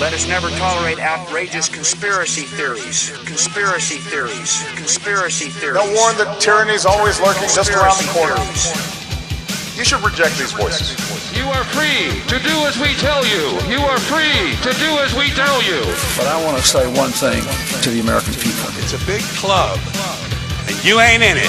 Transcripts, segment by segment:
Let us never tolerate outrageous conspiracy theories. Conspiracy theories. Conspiracy theories. They'll warn that tyranny is always lurking just around the corner. You should reject these voices. You are free to do as we tell you. You are free to do as we tell you. But I want to say one thing to the American people. It's a big club, and you ain't in it.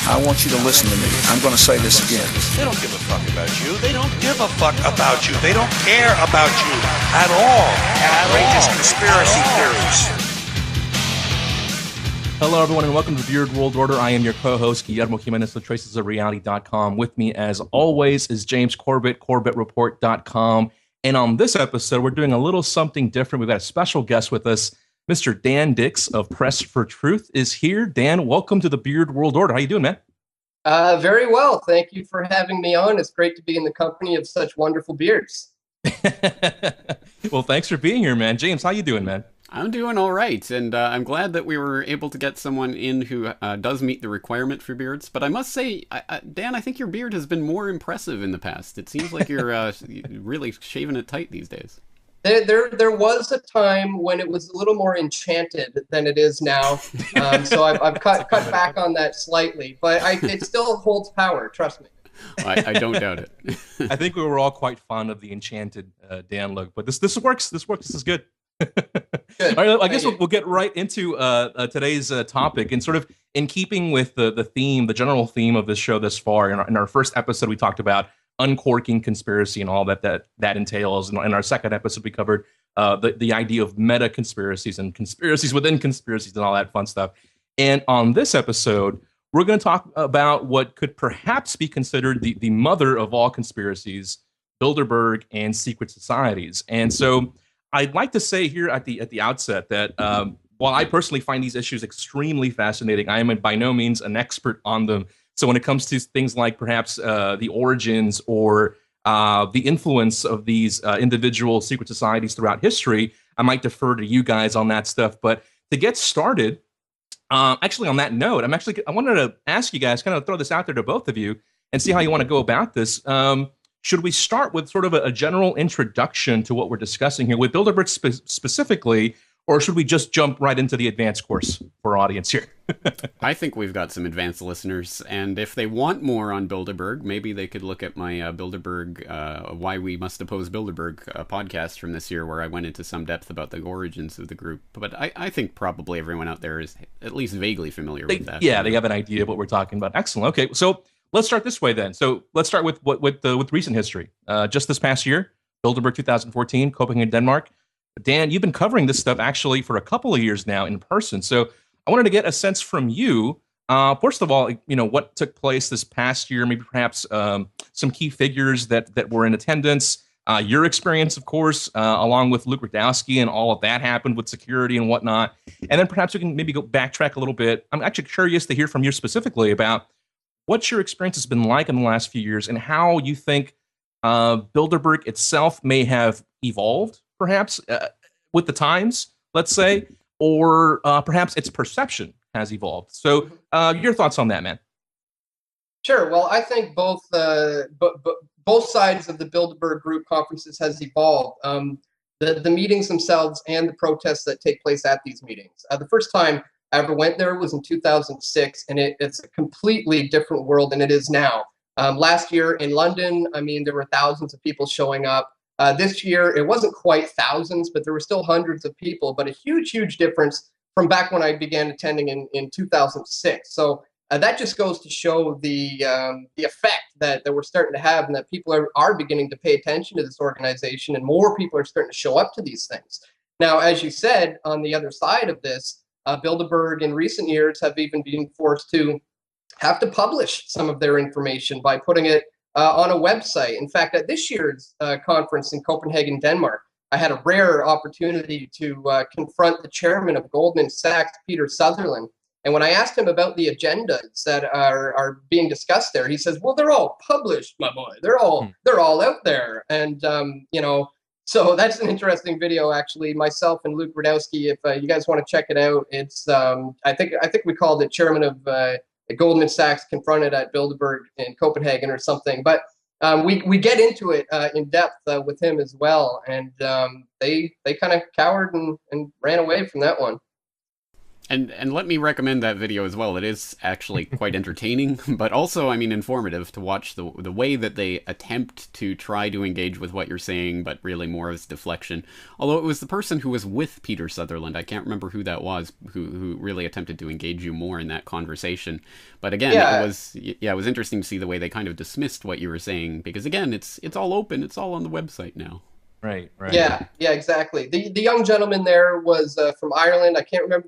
I want you to listen to me. I'm going to say this again. They don't give a fuck about you. They don't give a fuck about you. They don't care about you at all. Outrageous conspiracy theories. Hello, everyone, and welcome to the Beard World Order. I am your co-host, Guillermo Jimenez, the tracesofreality.com. With me, as always, is James Corbett, CorbettReport.com. And on this episode, we're doing a little something different. We've got a special guest with us. Mr. Dan Dix of Press for Truth is here. Dan, welcome to the Beard World Order. How you doing, man? Very well. Thank you for having me on. It's great to be in the company of such wonderful beards. Well, thanks for being here, man. James, how you doing, man? I'm doing all right, and I'm glad that we were able to get someone in who does meet the requirement for beards. But I must say, Dan, I think your beard has been more impressive in the past. It seems like you're really shaving it tight these days. There was a time when it was a little more enchanted than it is now, so I've cut back on that slightly, but it still holds power, trust me. I don't doubt it. I think we were all quite fond of the enchanted Dan look, but this works. This is good. Good. All right, I guess we'll get right into today's topic, and sort of in keeping with the theme, the general theme of this show thus far. In our first episode, we talked about uncorking conspiracy and all that entails. And in our second episode, we covered the idea of meta conspiracies and conspiracies within conspiracies and all that fun stuff. And on this episode, we're going to talk about what could perhaps be considered the mother of all conspiracies, Bilderberg and secret societies. And so I'd like to say here at the outset that while I personally find these issues extremely fascinating, I am by no means an expert on them. So when it comes to things like perhaps the origins or the influence of these individual secret societies throughout history, I might defer to you guys on that stuff. But to get started, actually on that note, I wanted to ask you guys, kind of throw this out there to both of you and see how you want to go about this. Should we start with sort of a general introduction to what we're discussing here with Bilderberg specifically, or should we just jump right into the advanced course for our audience here? I think we've got some advanced listeners, and if they want more on Bilderberg, maybe they could look at my Bilderberg, Why We Must Oppose Bilderberg podcast from this year, where I went into some depth about the origins of the group. But I think probably everyone out there is at least vaguely familiar with that. Yeah, they have an idea of what we're talking about. Excellent. Okay, so let's start this way then. So let's start with recent history. Just this past year, Bilderberg 2014, Copenhagen, Denmark. Dan, you've been covering this stuff actually for a couple of years now in person. So I wanted to get a sense from you, first of all, what took place this past year, maybe perhaps some key figures that were in attendance, your experience, of course, along with Luke Rudkowski and all of that happened with security and whatnot. And then perhaps we can maybe go backtrack a little bit. I'm actually curious to hear from you specifically about what your experience has been like in the last few years and how you think Bilderberg itself may have evolved, perhaps, with the times, let's say, or perhaps its perception has evolved. So your thoughts on that, man? Sure. Well, I think both sides of the Bilderberg group conferences has evolved. The meetings themselves and the protests that take place at these meetings. The first time I ever went there was in 2006, and it's a completely different world than it is now. Last year in London, there were thousands of people showing up. This year, it wasn't quite thousands, but there were still hundreds of people, but a huge, huge difference from back when I began attending in 2006. So that just goes to show the effect that we're starting to have, and that people are beginning to pay attention to this organization, and more people are starting to show up to these things. Now, as you said, on the other side of this, Bilderberg in recent years have even been forced to have to publish some of their information by putting it on a website. In fact, at this year's conference in Copenhagen, Denmark, I had a rare opportunity to confront the chairman of Goldman Sachs, Peter Sutherland. And when I asked him about the agendas that are being discussed there, he says, "Well, they're all published, my boy. They're all out there." And so that's an interesting video, actually. Myself and Luke Rudkowski, if you guys want to check it out, it's I think we called it Chairman of Goldman Sachs confronted at Bilderberg in Copenhagen or something. But we get into it in depth with him as well, and they kind of cowered and ran away from that one. And let me recommend that video as well. It is actually quite entertaining, but also, I mean, informative to watch the way that they attempt to try to engage with what you're saying, but really more as deflection. Although it was the person who was with Peter Sutherland, I can't remember who that was, who really attempted to engage you more in that conversation. But again, it was interesting to see the way they kind of dismissed what you were saying, because again, it's all open, it's all on the website now. Right. Yeah, exactly. The young gentleman there was from Ireland. I can't remember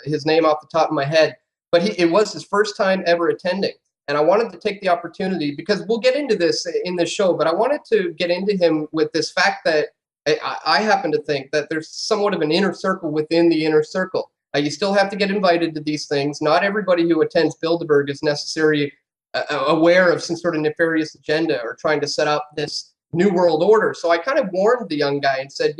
his name off the top of my head, but it was his first time ever attending. And I wanted to take the opportunity, because we'll get into this in this show, but I wanted to get into him with this fact that I happen to think that there's somewhat of an inner circle within the inner circle. You still have to get invited to these things. Not everybody who attends Bilderberg is necessarily aware of some sort of nefarious agenda or trying to set up this New World Order. So I kind of warned the young guy and said,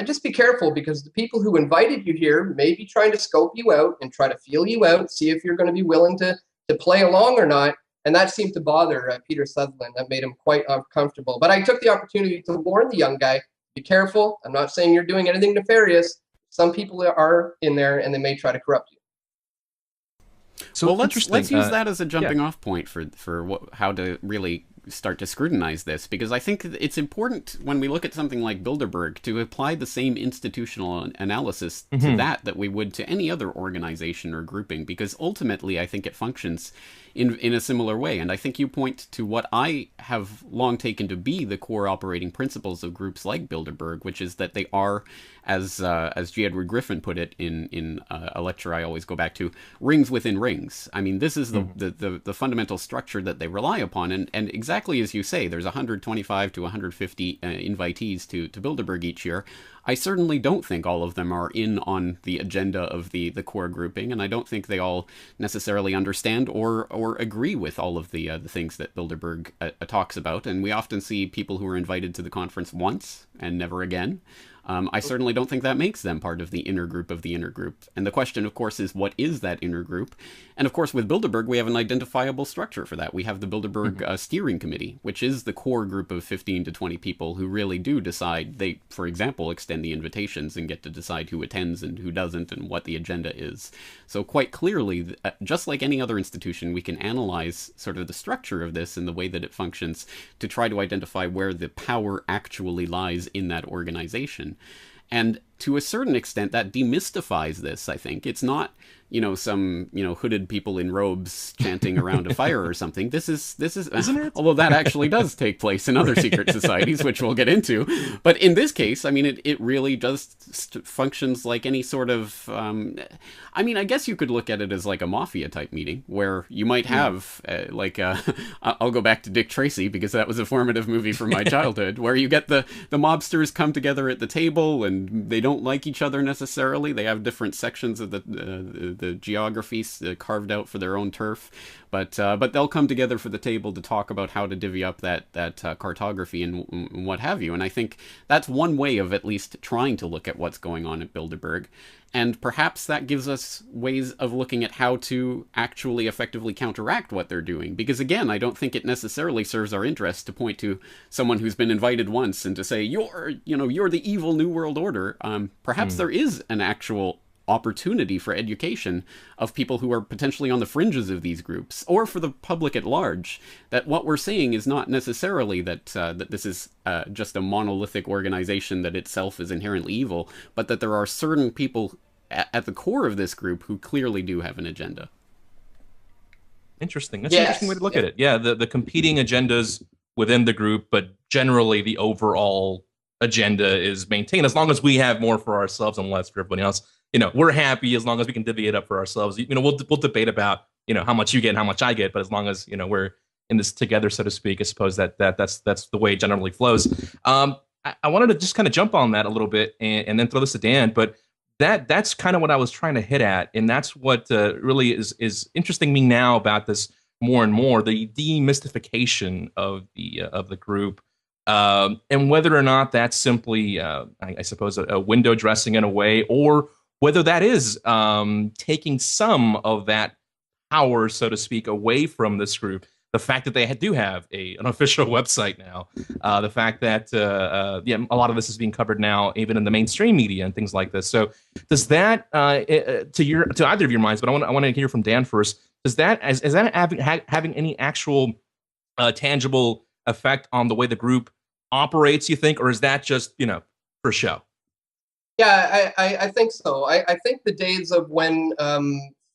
just be careful, because the people who invited you here may be trying to scope you out and try to feel you out, see if you're going to be willing to play along or not. And that seemed to bother Peter Sutherland. That made him quite uncomfortable. But I took the opportunity to warn the young guy, be careful. I'm not saying you're doing anything nefarious. Some people are in there and they may try to corrupt you. So let's use that as a jumping off point for how to really start to scrutinize this, because I think it's important when we look at something like Bilderberg to apply the same institutional analysis to that we would to any other organization or grouping, because ultimately I think it functions in a similar way. And I think you point to what I have long taken to be the core operating principles of groups like Bilderberg, which is that they are, as G. Edward Griffin put it in a lecture I always go back to, rings within rings. I mean, this is the fundamental structure that they rely upon, and exactly as you say, there's 125 to 150 invitees to Bilderberg each year. I certainly don't think all of them are in on the agenda of the core grouping, and I don't think they all necessarily understand or agree with all of the things that Bilderberg talks about. And we often see people who are invited to the conference once and never again. I certainly don't think that makes them part of the inner group of the inner group. And the question, of course, is what is that inner group? And of course, with Bilderberg, we have an identifiable structure for that. We have the Bilderberg Steering Committee, which is the core group of 15 to 20 people who really do decide. They, for example, extend the invitations and get to decide who attends and who doesn't and what the agenda is. So quite clearly, just like any other institution, we can analyze sort of the structure of this and the way that it functions to try to identify where the power actually lies in that organization. And to a certain extent, that demystifies this, I think. It's not, some, hooded people in robes chanting around a fire or something. This is, isn't it? Although that actually does take place in other secret societies, which we'll get into. But in this case, I mean, it really does functions like any sort of, I guess you could look at it as like a mafia type meeting where you might have I'll go back to Dick Tracy because that was a formative movie from my childhood, where you get the mobsters come together at the table and they don't like each other necessarily. They have different sections of the geography carved out for their own turf, but they'll come together for the table to talk about how to divvy up that cartography and what have you. And I think that's one way of at least trying to look at what's going on at Bilderberg. And perhaps that gives us ways of looking at how to actually effectively counteract what they're doing. Because again, I don't think it necessarily serves our interest to point to someone who's been invited once and to say, you're the evil New World Order. Perhaps there is an actual opportunity for education of people who are potentially on the fringes of these groups, or for the public at large, that what we're saying is not necessarily that this is just a monolithic organization that itself is inherently evil, but that there are certain people at the core of this group who clearly do have an agenda. Interesting. That's an interesting way to look at it. Yeah, the competing agendas within the group, but generally the overall agenda is maintained as long as we have more for ourselves and less for everybody else. We're happy as long as we can divvy it up for ourselves. We'll debate about, how much you get and how much I get, but as long as, we're in this together, so to speak, I suppose that's the way it generally flows. I wanted to just kind of jump on that a little bit and then throw this to Dan, but that's kind of what I was trying to hit at. And that's what really is interesting me now about this more and more, the demystification of the group. And whether or not that's simply, I suppose, a window dressing in a way, or whether that is taking some of that power, so to speak, away from this group the fact that they do have an official website now, the fact that a lot of this is being covered now, even in the mainstream media and things like this. So, does that to either of your minds? But I want to hear from Dan first. Is that having any actual tangible effect on the way the group operates? You think, or is that just for show? Yeah, I think so. I think the days of when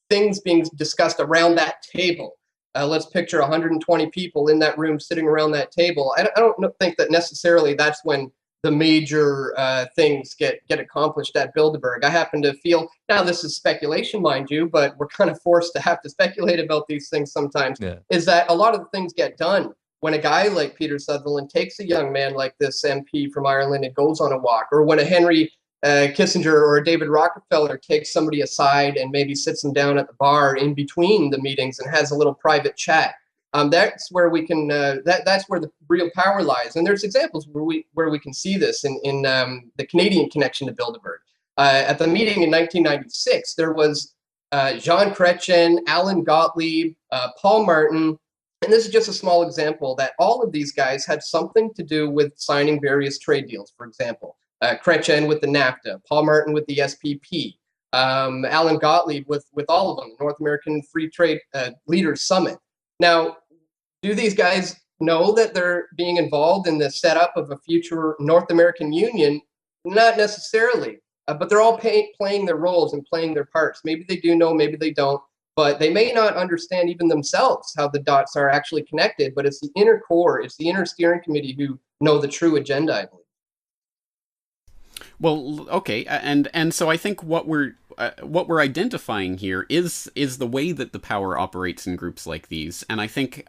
things being discussed around that table. Let's picture 120 people in that room sitting around that table. I don't think that necessarily that's when the major things get accomplished at Bilderberg. I happen to feel, now this is speculation, mind you, but we're kind of forced to have to speculate about these things sometimes, is that a lot of the things get done when a guy like Peter Sutherland takes a young man like this MP from Ireland and goes on a walk, or when a Henry Kissinger or a David Rockefeller takes somebody aside and maybe sits them down at the bar in between the meetings and has a little private chat. That's where we can. That's where the real power lies. And there's examples where we can see this in the Canadian connection to Bilderberg. At the meeting in 1996, there was Jean Chrétien, Alan Gottlieb, Paul Martin, and this is just a small example that all of these guys had something to do with signing various trade deals. For example, Chrétien with the NAFTA, Paul Martin with the SPP, Alan Gottlieb with all of them, the North American Free Trade Leaders Summit. Now, do these guys know that they're being involved in the setup of a future North American Union? Not necessarily, but they're all playing their roles and playing their parts. Maybe they do know, maybe they don't, but they may not understand even themselves how the dots are actually connected, but it's the inner core, it's the inner steering committee who know the true agenda, I believe. Well, okay, and so I think what we're identifying here is the way that the power operates in groups like these, and I think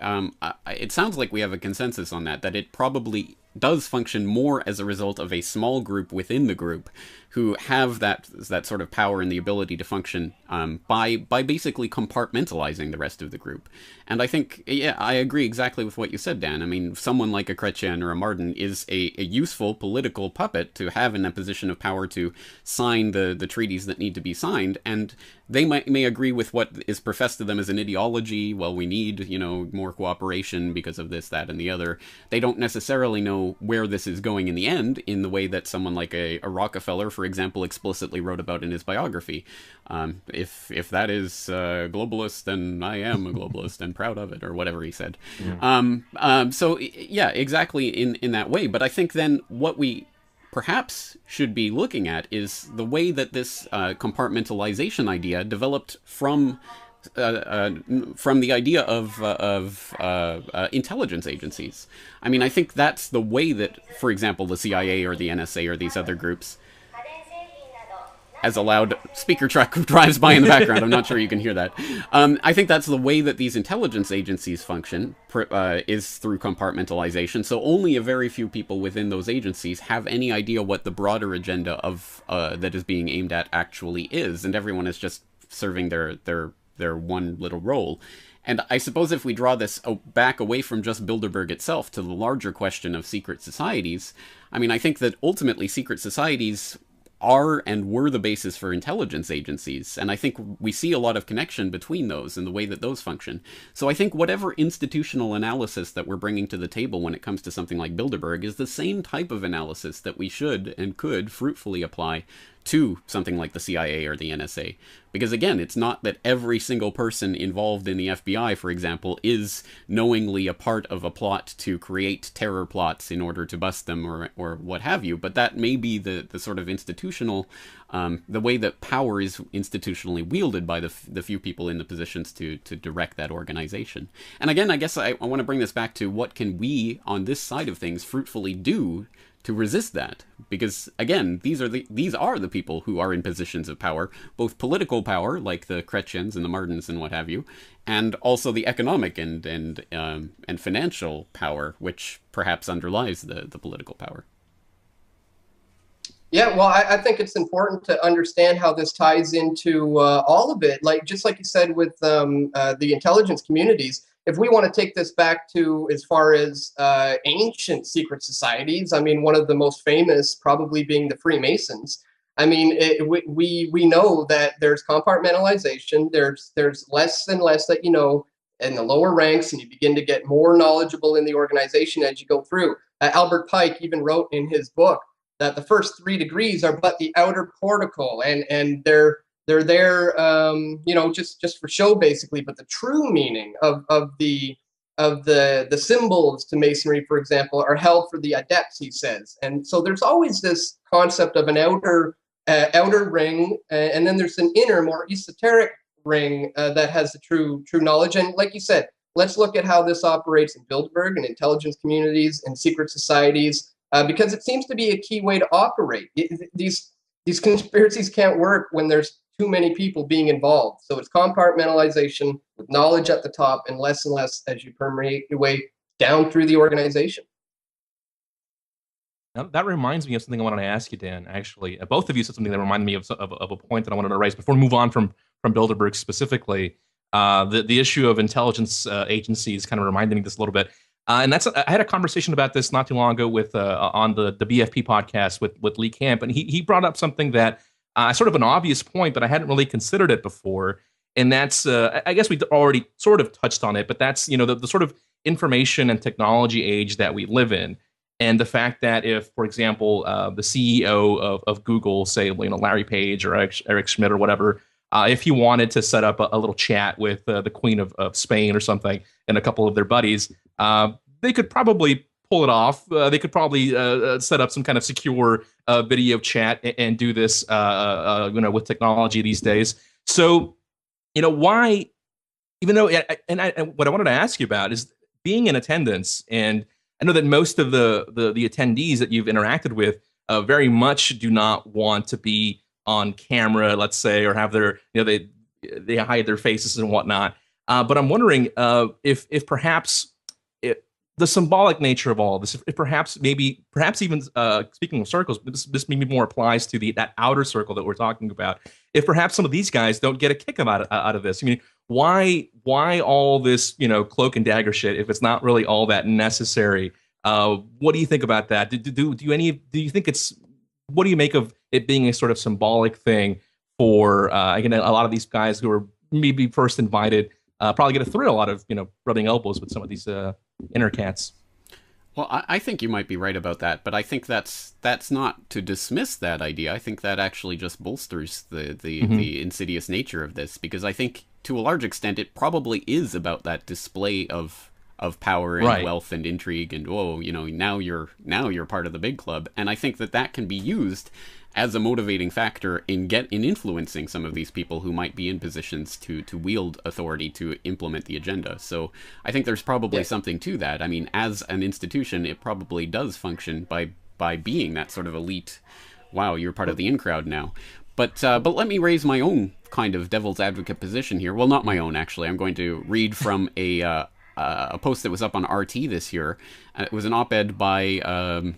it sounds like we have a consensus on that it probably does function more as a result of a small group within the group who have that sort of power and the ability to function by basically compartmentalizing the rest of the group. And I think, yeah, I agree exactly with what you said, Dan. I mean, someone like a Chrétien or a Martin is a useful political puppet to have in a position of power to sign the treaties that need to be signed, and they may agree with what is professed to them as an ideology. Well, we need, more cooperation because of this, that, and the other. They don't necessarily know where this is going in the end, in the way that someone like a Rockefeller, for example, explicitly wrote about in his biography. If that is globalist, then I am a globalist and proud of it, or whatever he said. Yeah. So, yeah, exactly in that way. But I think then what we perhaps should be looking at is the way that this compartmentalization idea developed from the idea of intelligence agencies. I mean, I think that's the way that, for example, the CIA or the NSA or these other groups, as a loud speaker truck drives by in the background, I'm not sure you can hear that. I think that's the way that these intelligence agencies function, is through compartmentalization. So only a very few people within those agencies have any idea what the broader agenda of that is being aimed at actually is, and everyone is just serving their one little role. And I suppose if we draw this back away from just Bilderberg itself to the larger question of secret societies, I mean, I think that ultimately secret societies are and were the basis for intelligence agencies, and I think we see a lot of connection between those and the way that those function. So I think whatever institutional analysis that we're bringing to the table when it comes to something like Bilderberg is the same type of analysis that we should and could fruitfully apply to something like the CIA or the NSA. Because again, it's not that every single person involved in the FBI, for example, is knowingly a part of a plot to create terror plots in order to bust them or what have you, but that may be the sort of institutional, the way that power is institutionally wielded by the few people in the positions to direct that organization. And again, I guess I want to bring this back to what can we, on this side of things, fruitfully do to resist that, because again, these are the people who are in positions of power, both political power, like the Chrétiens and the Martins and what have you, and also the economic and financial power, which perhaps underlies the political power. Yeah, well, I think it's important to understand how this ties into all of it. Just like you said with the intelligence communities, if we want to take this back to as far as ancient secret societies, I mean, one of the most famous probably being the Freemasons. I mean, we know that there's compartmentalization. There's less and less that you know in the lower ranks, and you begin to get more knowledgeable in the organization as you go through. Albert Pike even wrote in his book that the first 3 degrees are but the outer portico, and they're there, just for show, basically. But the true meaning of the symbols to Masonry, for example, are held for the adepts, he says. And so there's always this concept of an outer ring, and then there's an inner, more esoteric ring that has the true knowledge. And like you said, let's look at how this operates in Bilderberg and intelligence communities and secret societies, because it seems to be a key way to operate. These conspiracies can't work when there's too many people being involved. So it's compartmentalization with knowledge at the top and less as you permeate your way down through the organization. Now, that reminds me of something I wanted to ask you, Dan. Actually, both of you said something that reminded me of a point that I wanted to raise before we move on from Bilderberg specifically. The issue of intelligence agencies kind of reminded me of this a little bit. And I had a conversation about this not too long ago with on the BFP podcast with Lee Camp, and he brought up something that sort of an obvious point, but I hadn't really considered it before. And that's I guess we already sort of touched on it, but that's the sort of information and technology age that we live in, and the fact that if, for example, the CEO of Google, say Larry Page or Eric Schmidt or whatever, if he wanted to set up a little chat with the Queen of Spain or something and a couple of their buddies, they could probably pull it off. They could probably set up some kind of secure video chat and do this, with technology these days. So, why? Even though, what I wanted to ask you about is being in attendance, and I know that most of the attendees that you've interacted with very much do not want to be on camera, let's say, or have their, they hide their faces and whatnot. But I'm wondering if perhaps the symbolic nature of all this, if perhaps even speaking of circles, this maybe more applies to that outer circle that we're talking about. If perhaps some of these guys don't get a kick out of this. I mean, why all this cloak and dagger shit if it's not really all that necessary? What do you think about that? Do you think it's, what do you make of it being a sort of symbolic thing for again, a lot of these guys who are maybe first invited probably get a thrill out of rubbing elbows with some of these inner cats? Well, I think you might be right about that, but I think that's not to dismiss that idea. I think that actually just bolsters the insidious nature of this, because I think to a large extent it probably is about that display of power and wealth and intrigue, and now you're part of the big club. And I think that can be used as a motivating factor in influencing some of these people who might be in positions to wield authority to implement the agenda. So I think there's probably something to that. I mean, as an institution, it probably does function by being that sort of elite, wow, you're part of the in crowd now. But let me raise my own kind of devil's advocate position here. Well, not my own, actually. I'm going to read from a post that was up on RT this year. It was an op-ed by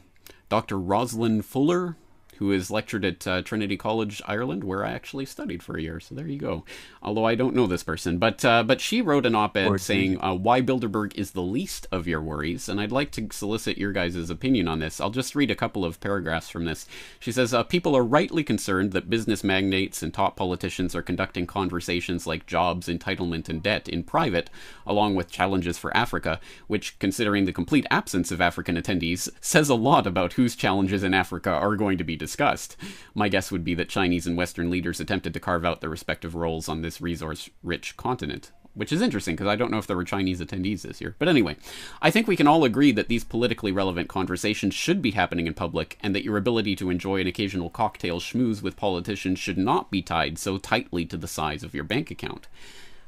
Dr. Rosalind Fuller, who is lectured at Trinity College, Ireland, where I actually studied for a year. So there you go. Although I don't know this person. But she wrote an op-ed saying why Bilderberg is the least of your worries. And I'd like to solicit your guys' opinion on this. I'll just read a couple of paragraphs from this. She says, people are rightly concerned that business magnates and top politicians are conducting conversations like jobs, entitlement, and debt in private, along with challenges for Africa, which, considering the complete absence of African attendees, says a lot about whose challenges in Africa are going to be discussed. My guess would be that Chinese and Western leaders attempted to carve out their respective roles on this resource-rich continent. Which is interesting, because I don't know if there were Chinese attendees this year. But anyway, I think we can all agree that these politically relevant conversations should be happening in public, and that your ability to enjoy an occasional cocktail schmooze with politicians should not be tied so tightly to the size of your bank account.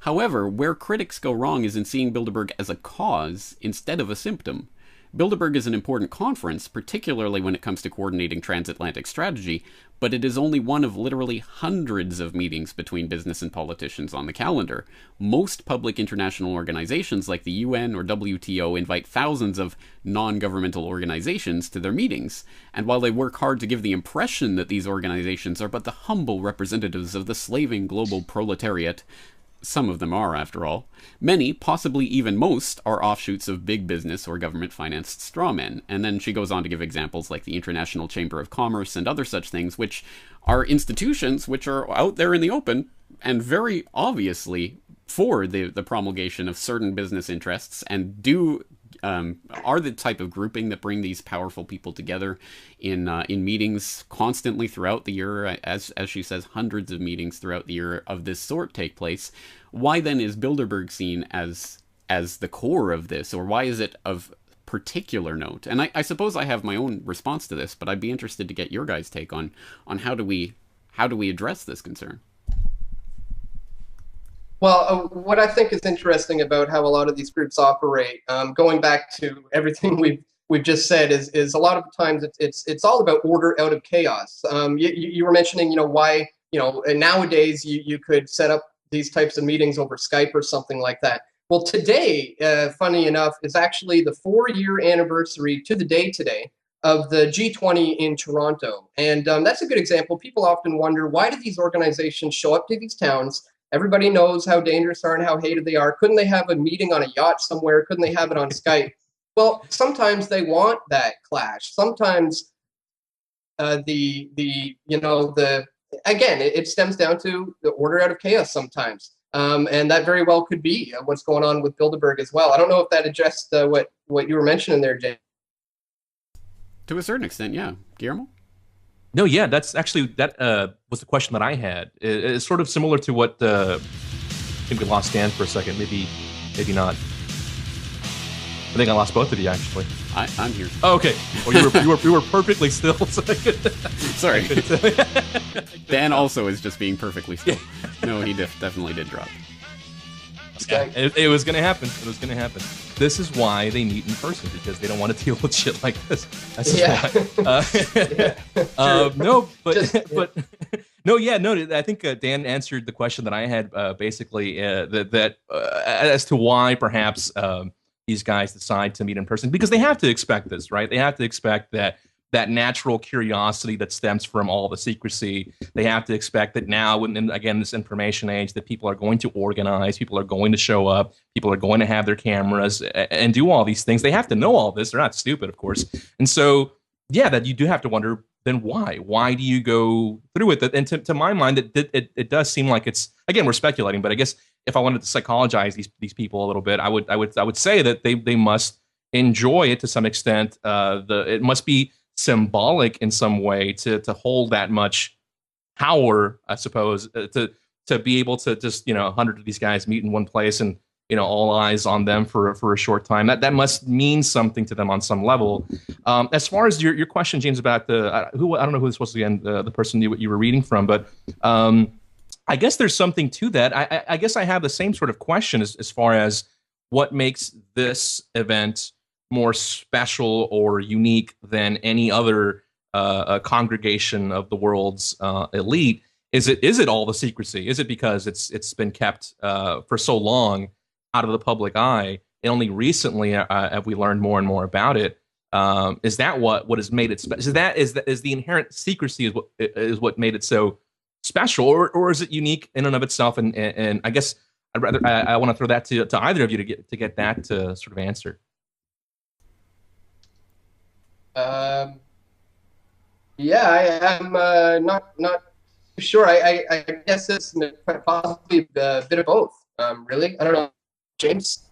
However, where critics go wrong is in seeing Bilderberg as a cause instead of a symptom. Bilderberg is an important conference, particularly when it comes to coordinating transatlantic strategy, but it is only one of literally hundreds of meetings between business and politicians on the calendar. Most public international organizations like the UN or WTO invite thousands of non-governmental organizations to their meetings, and while they work hard to give the impression that these organizations are but the humble representatives of the slaving global proletariat, some of them are, after all, many, possibly even most, are offshoots of big business or government-financed strawmen. And then she goes on to give examples like the International Chamber of Commerce and other such things, which are institutions which are out there in the open and very obviously for the promulgation of certain business interests, and are the type of grouping that bring these powerful people together in meetings constantly throughout the year. As she says, hundreds of meetings throughout the year of this sort take place. Why then is Bilderberg seen as the core of this, or why is it of particular note? And I suppose I have my own response to this, but I'd be interested to get your guys' take on how do we address this concern. Well, what I think is interesting about how a lot of these groups operate, going back to everything we've just said, is a lot of times it's all about order out of chaos. You were mentioning, why, nowadays you could set up these types of meetings over Skype or something like that. Well, today, funny enough, is actually the 4-year anniversary to the day today of the G20 in Toronto, and that's a good example. People often wonder, why do these organizations show up to these towns? Everybody knows how dangerous they are and how hated they are. Couldn't they have a meeting on a yacht somewhere? Couldn't they have it on Skype? Well, sometimes they want that clash. Sometimes again, it stems down to the order out of chaos sometimes. And that very well could be what's going on with Bilderberg as well. I don't know if that addressed what you were mentioning there, Jay. To a certain extent, yeah. Guillermo? No, yeah, that's actually, that was the question that I had. It's sort of similar to what, I think we lost Dan for a second, maybe not. I think I lost both of you, actually. I'm here. Oh, okay. Well, you were perfectly still. So Sorry. Dan also is just being perfectly still. No, he definitely did drop. Yeah, it was going to happen. It was going to happen. This is why they meet in person, because they don't want to deal with shit like this. That's why. I think Dan answered the question that I had, basically, as to why perhaps these guys decide to meet in person, because they have to expect this, right? They have to expect that natural curiosity that stems from all the secrecy. They have to expect that now, in again, this information age, that people are going to organize, people are going to show up, people are going to have their cameras and do all these things. They have to know all this. They're not stupid, of course. And so, yeah, that you do have to wonder, then why? Why do you go through it? And to my mind, it does seem like it's, again, we're speculating, but I guess if I wanted to psychologize these people a little bit, I would say that they must enjoy it to some extent. It must be symbolic in some way to hold that much power, I suppose, to be able to just 100 of these guys meet in one place and all eyes on them for a short time. That must mean something to them on some level. As far as your question, James, about I don't know who this was again, the person you were reading from, but I guess there's something to that. I guess I have the same sort of question as far as what makes this event more special or unique than any other congregation of the world's elite. Is it all the secrecy? Is it because it's been kept for so long out of the public eye, and only recently have we learned more and more about it? Is that what has made it special? Is the inherent secrecy is what made it so special, or is it unique in and of itself? And I guess I want to throw that to either of you to get that to sort of answer. Yeah, I am not sure. I guess it's possibly a bit of both. Really, I don't know, James.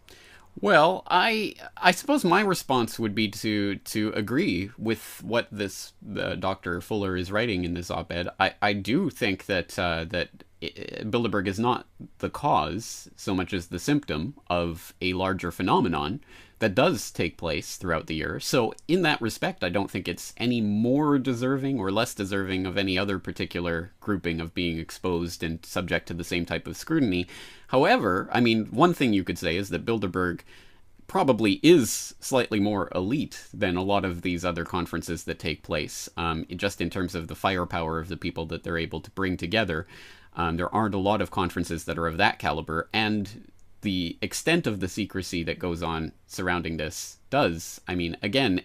Well, I suppose my response would be to agree with what Dr. Fuller is writing in this op-ed. I do think that Bilderberg is not the cause so much as the symptom of a larger phenomenon that does take place throughout the year. So in that respect, I don't think it's any more deserving or less deserving of any other particular grouping of being exposed and subject to the same type of scrutiny. However, I mean, one thing you could say is that Bilderberg probably is slightly more elite than a lot of these other conferences that take place, just in terms of the firepower of the people that they're able to bring together. There aren't a lot of conferences that are of that caliber, and the extent of the secrecy that goes on surrounding this does. I mean, again,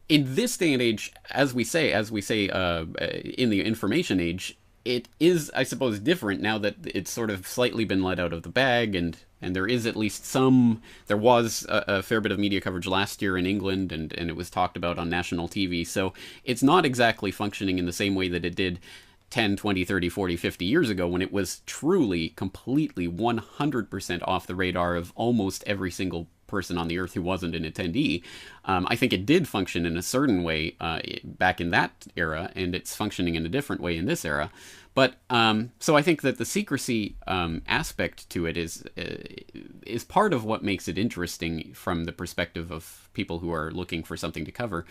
in this day and age, as we say, in the information age, it is, I suppose, different now that it's sort of slightly been let out of the bag, and there is at least there was a fair bit of media coverage last year in England, and it was talked about on national TV, so it's not exactly functioning in the same way that it did 10, 20, 30, 40, 50 years ago, when it was truly, completely, 100% off the radar of almost every single person on the earth who wasn't an attendee. I think it did function in a certain way back in that era, and it's functioning in a different way in this era. But so I think that the secrecy aspect to it is part of what makes it interesting from the perspective of people who are looking for something to cover.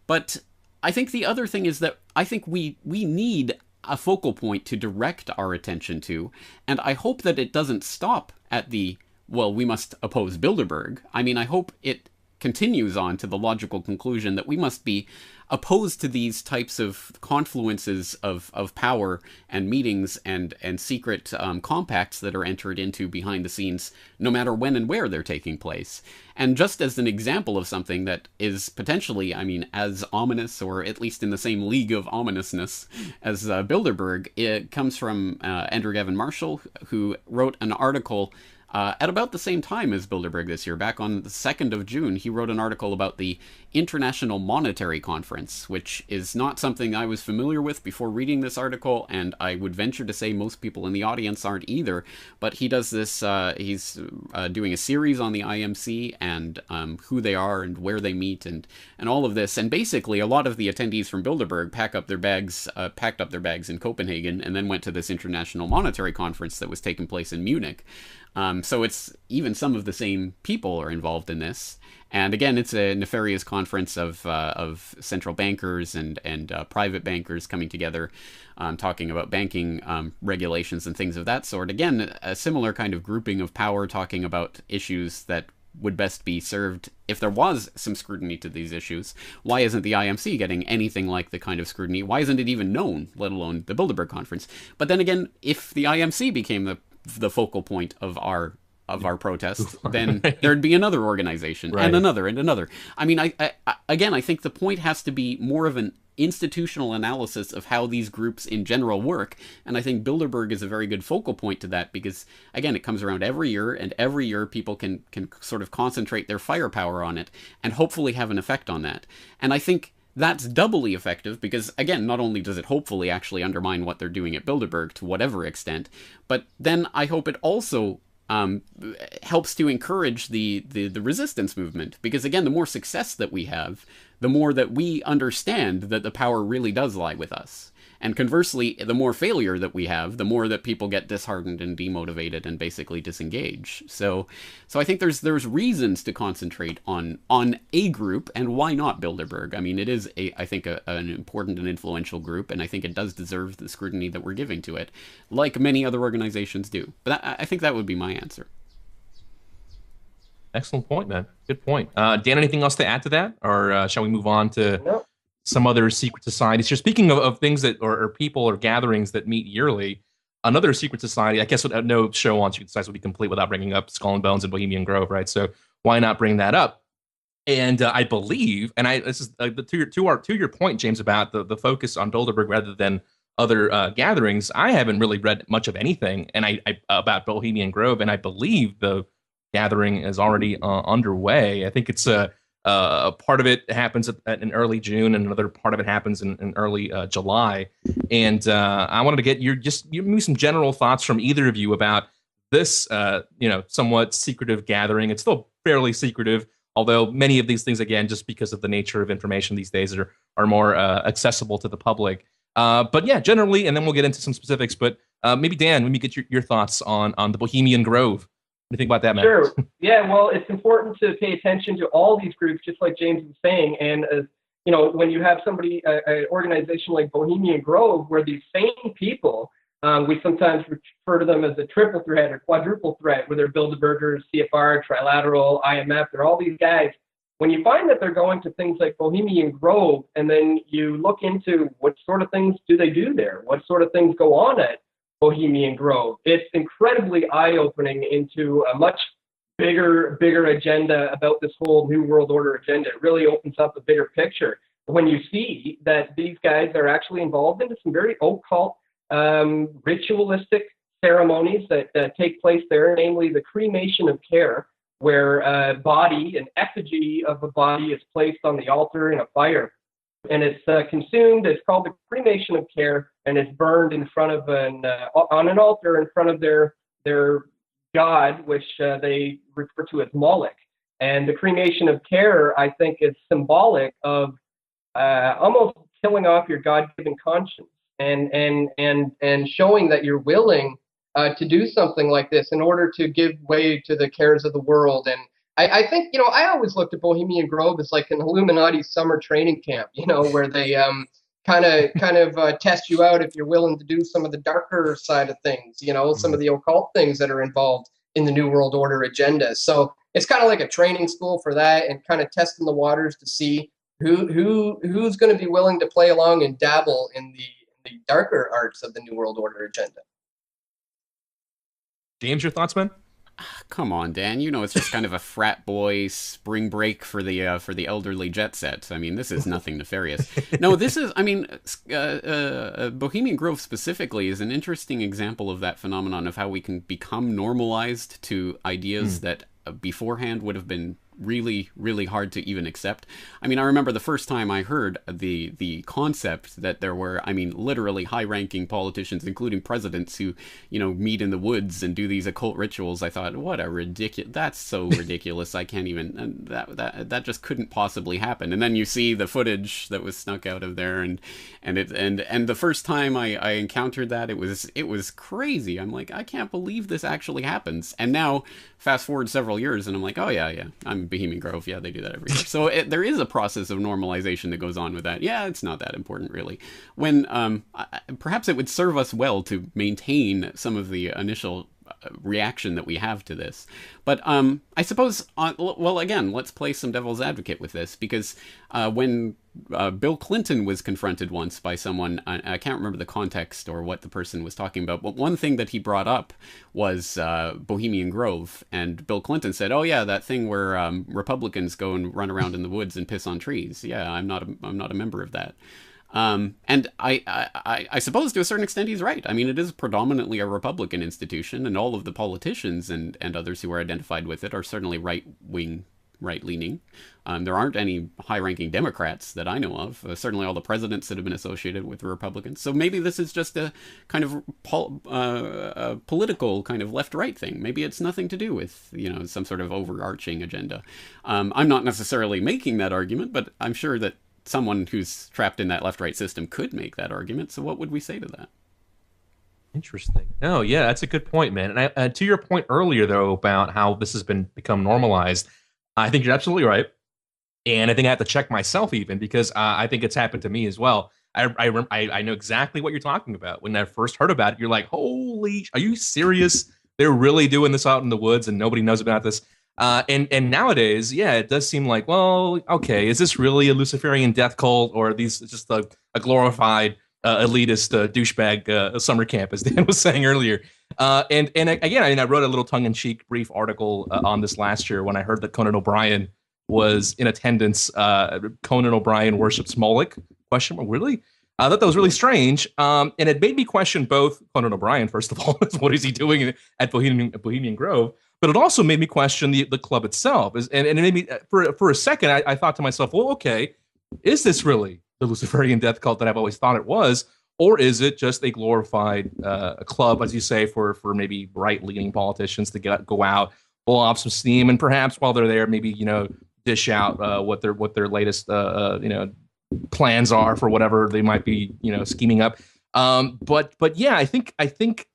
But I think the other thing is that I think we need a focal point to direct our attention to, and I hope that it doesn't stop at the, well, we must oppose Bilderberg. I mean, I hope it continues on to the logical conclusion that we must be opposed to these types of confluences of power and meetings and secret compacts that are entered into behind the scenes, no matter when and where they're taking place. And just as an example of something that is potentially, I mean, as ominous, or at least in the same league of ominousness as Bilderberg, it comes from Andrew Gavin Marshall, who wrote an article at about the same time as Bilderberg this year. Back on the 2nd of June, he wrote an article about the International Monetary Conference, which is not something I was familiar with before reading this article, and I would venture to say most people in the audience aren't either. But he does this, he's doing a series on the IMC and who they are and where they meet and all of this. And basically, a lot of the attendees from Bilderberg packed up their bags in Copenhagen and then went to this International Monetary Conference that was taking place in Munich. So it's even some of the same people are involved in this. And again, it's a nefarious conference of central bankers and private bankers coming together, talking about banking regulations and things of that sort. Again, a similar kind of grouping of power, talking about issues that would best be served if there was some scrutiny to these issues. Why isn't the IMC getting anything like the kind of scrutiny? Why isn't it even known, let alone the Bilderberg Conference? But then again, if the IMC became the focal point of our protest, then there'd be another organization, right, and another. I mean, I think the point has to be more of an institutional analysis of how these groups in general work, and I think Bilderberg is a very good focal point to that, because again, it comes around every year, and every year people can sort of concentrate their firepower on it and hopefully have an effect on that. And I think that's doubly effective because, again, not only does it hopefully actually undermine what they're doing at Bilderberg to whatever extent, but then I hope it also helps to encourage the resistance movement. Because, again, the more success that we have, the more that we understand that the power really does lie with us. And conversely, the more failure that we have, the more that people get disheartened and demotivated and basically disengage. So I think there's reasons to concentrate on a group, and why not Bilderberg? I mean, it is I think an important and influential group, and I think it does deserve the scrutiny that we're giving to it, like many other organizations do. But I think that would be my answer. Excellent point, man. Good point. Dan, anything else to add to that, or shall we move on to some other secret societies? So speaking of things that, or people or gatherings that meet yearly, another secret society, I guess no show on secret societies would be complete without bringing up Skull and Bones and Bohemian Grove, right? So why not bring that up? And I believe, and this is to your point, James, about the focus on Bilderberg rather than other gatherings. I haven't really read much of anything about Bohemian Grove, and I believe the gathering is already underway. I think it's a part of it happens in early June, and another part of it happens in early July. And I wanted to get maybe some general thoughts from either of you about this, somewhat secretive gathering. It's still fairly secretive, although many of these things, again, just because of the nature of information these days, are more accessible to the public. But yeah, generally, and then we'll get into some specifics. But maybe Dan, let me get your thoughts on the Bohemian Grove. What do you think about that, man? Sure. Yeah, well, it's important to pay attention to all these groups, just like James was saying. And, when you have an organization like Bohemian Grove, where these same people, we sometimes refer to them as a triple threat or quadruple threat, where they're Bilderbergers, CFR, Trilateral, IMF, they're all these guys. When you find that they're going to things like Bohemian Grove, and then you look into what sort of things do they do there, what sort of things go on at Bohemian Grove, it's incredibly eye-opening into a much bigger agenda about this whole New World Order agenda. It really opens up a bigger picture when you see that these guys are actually involved into some very occult, ritualistic ceremonies that take place there, namely the cremation of care, where an effigy of a body is placed on the altar in a fire, and it's consumed. It's called the cremation of care. and it's burned in front of on an altar in front of their god, which they refer to as Moloch. And the cremation of care, I think, is symbolic of almost killing off your God-given conscience and showing that you're willing to do something like this in order to give way to the cares of the world. And I think, I always looked at Bohemian Grove as like an Illuminati summer training camp, where they kind of test you out if you're willing to do some of the darker side of things, some of the occult things that are involved in the New World Order agenda. So it's kind of like a training school for that, and kind of testing the waters to see who's going to be willing to play along and dabble in the darker arts of the New World Order agenda. James, your thoughts, man? Come on, Dan. It's just kind of a frat boy spring break for the elderly jet set. I mean, this is nothing nefarious. No, this is. I mean, Bohemian Grove specifically is an interesting example of that phenomenon of how we can become normalized to ideas that beforehand would have been really, really hard to even accept. I mean, I remember the first time I heard the concept that there were, literally high-ranking politicians, including presidents, who, meet in the woods and do these occult rituals. I thought, what a ridiculous, that's so ridiculous. I can't even, that just couldn't possibly happen. And then you see the footage that was snuck out of there, and the first time I encountered that, it was crazy. I'm like, I can't believe this actually happens. And now, fast forward several years, and I'm like, oh yeah, I'm Bohemian Grove. Yeah, they do that every year. So there is a process of normalization that goes on with that. Yeah, it's not that important, really. When perhaps it would serve us well to maintain some of the initial reaction that we have to this. But I suppose, well, again, let's play some devil's advocate with this, because when Bill Clinton was confronted once by someone, I can't remember the context or what the person was talking about, but one thing that he brought up was Bohemian Grove, and Bill Clinton said, oh yeah, that thing where Republicans go and run around in the woods and piss on trees. Yeah, I'm not a member of that. And I suppose to a certain extent he's right. I mean, it is predominantly a Republican institution, and all of the politicians and others who are identified with it are certainly right-leaning. There aren't any high-ranking Democrats that I know of. Certainly all the presidents that have been associated with the Republicans. So maybe this is just a kind of a political kind of left-right thing. Maybe it's nothing to do with, some sort of overarching agenda. I'm not necessarily making that argument, but I'm sure that someone who's trapped in that left-right system could make that argument. So what would we say to that? Interesting. No, yeah, that's a good point, man. And to your point earlier, though, about how this has become normalized, I think you're absolutely right. And I think I have to check myself even, because I think it's happened to me as well. I know exactly what you're talking about. When I first heard about it, you're like, holy, are you serious? They're really doing this out in the woods and nobody knows about this. And nowadays, yeah, it does seem like, well, okay, is this really a Luciferian death cult, or are these just a glorified elitist douchebag summer camp, as Dan was saying earlier? And again, I wrote a little tongue-in-cheek brief article on this last year when I heard that Conan O'Brien was in attendance. Conan O'Brien worships Moloch? Question mark, really? I thought that was really strange, and it made me question both Conan O'Brien, first of all, what is he doing at Bohemian Grove? But it also made me question the club itself. And it made me, for a second, I thought to myself, well, okay, is this really the Luciferian death cult that I've always thought it was? Or is it just a glorified club, as you say, for maybe right-leaning politicians to go out, blow off some steam, and perhaps while they're there, maybe, dish out what their latest, plans are for whatever they might be, scheming up. But yeah, I think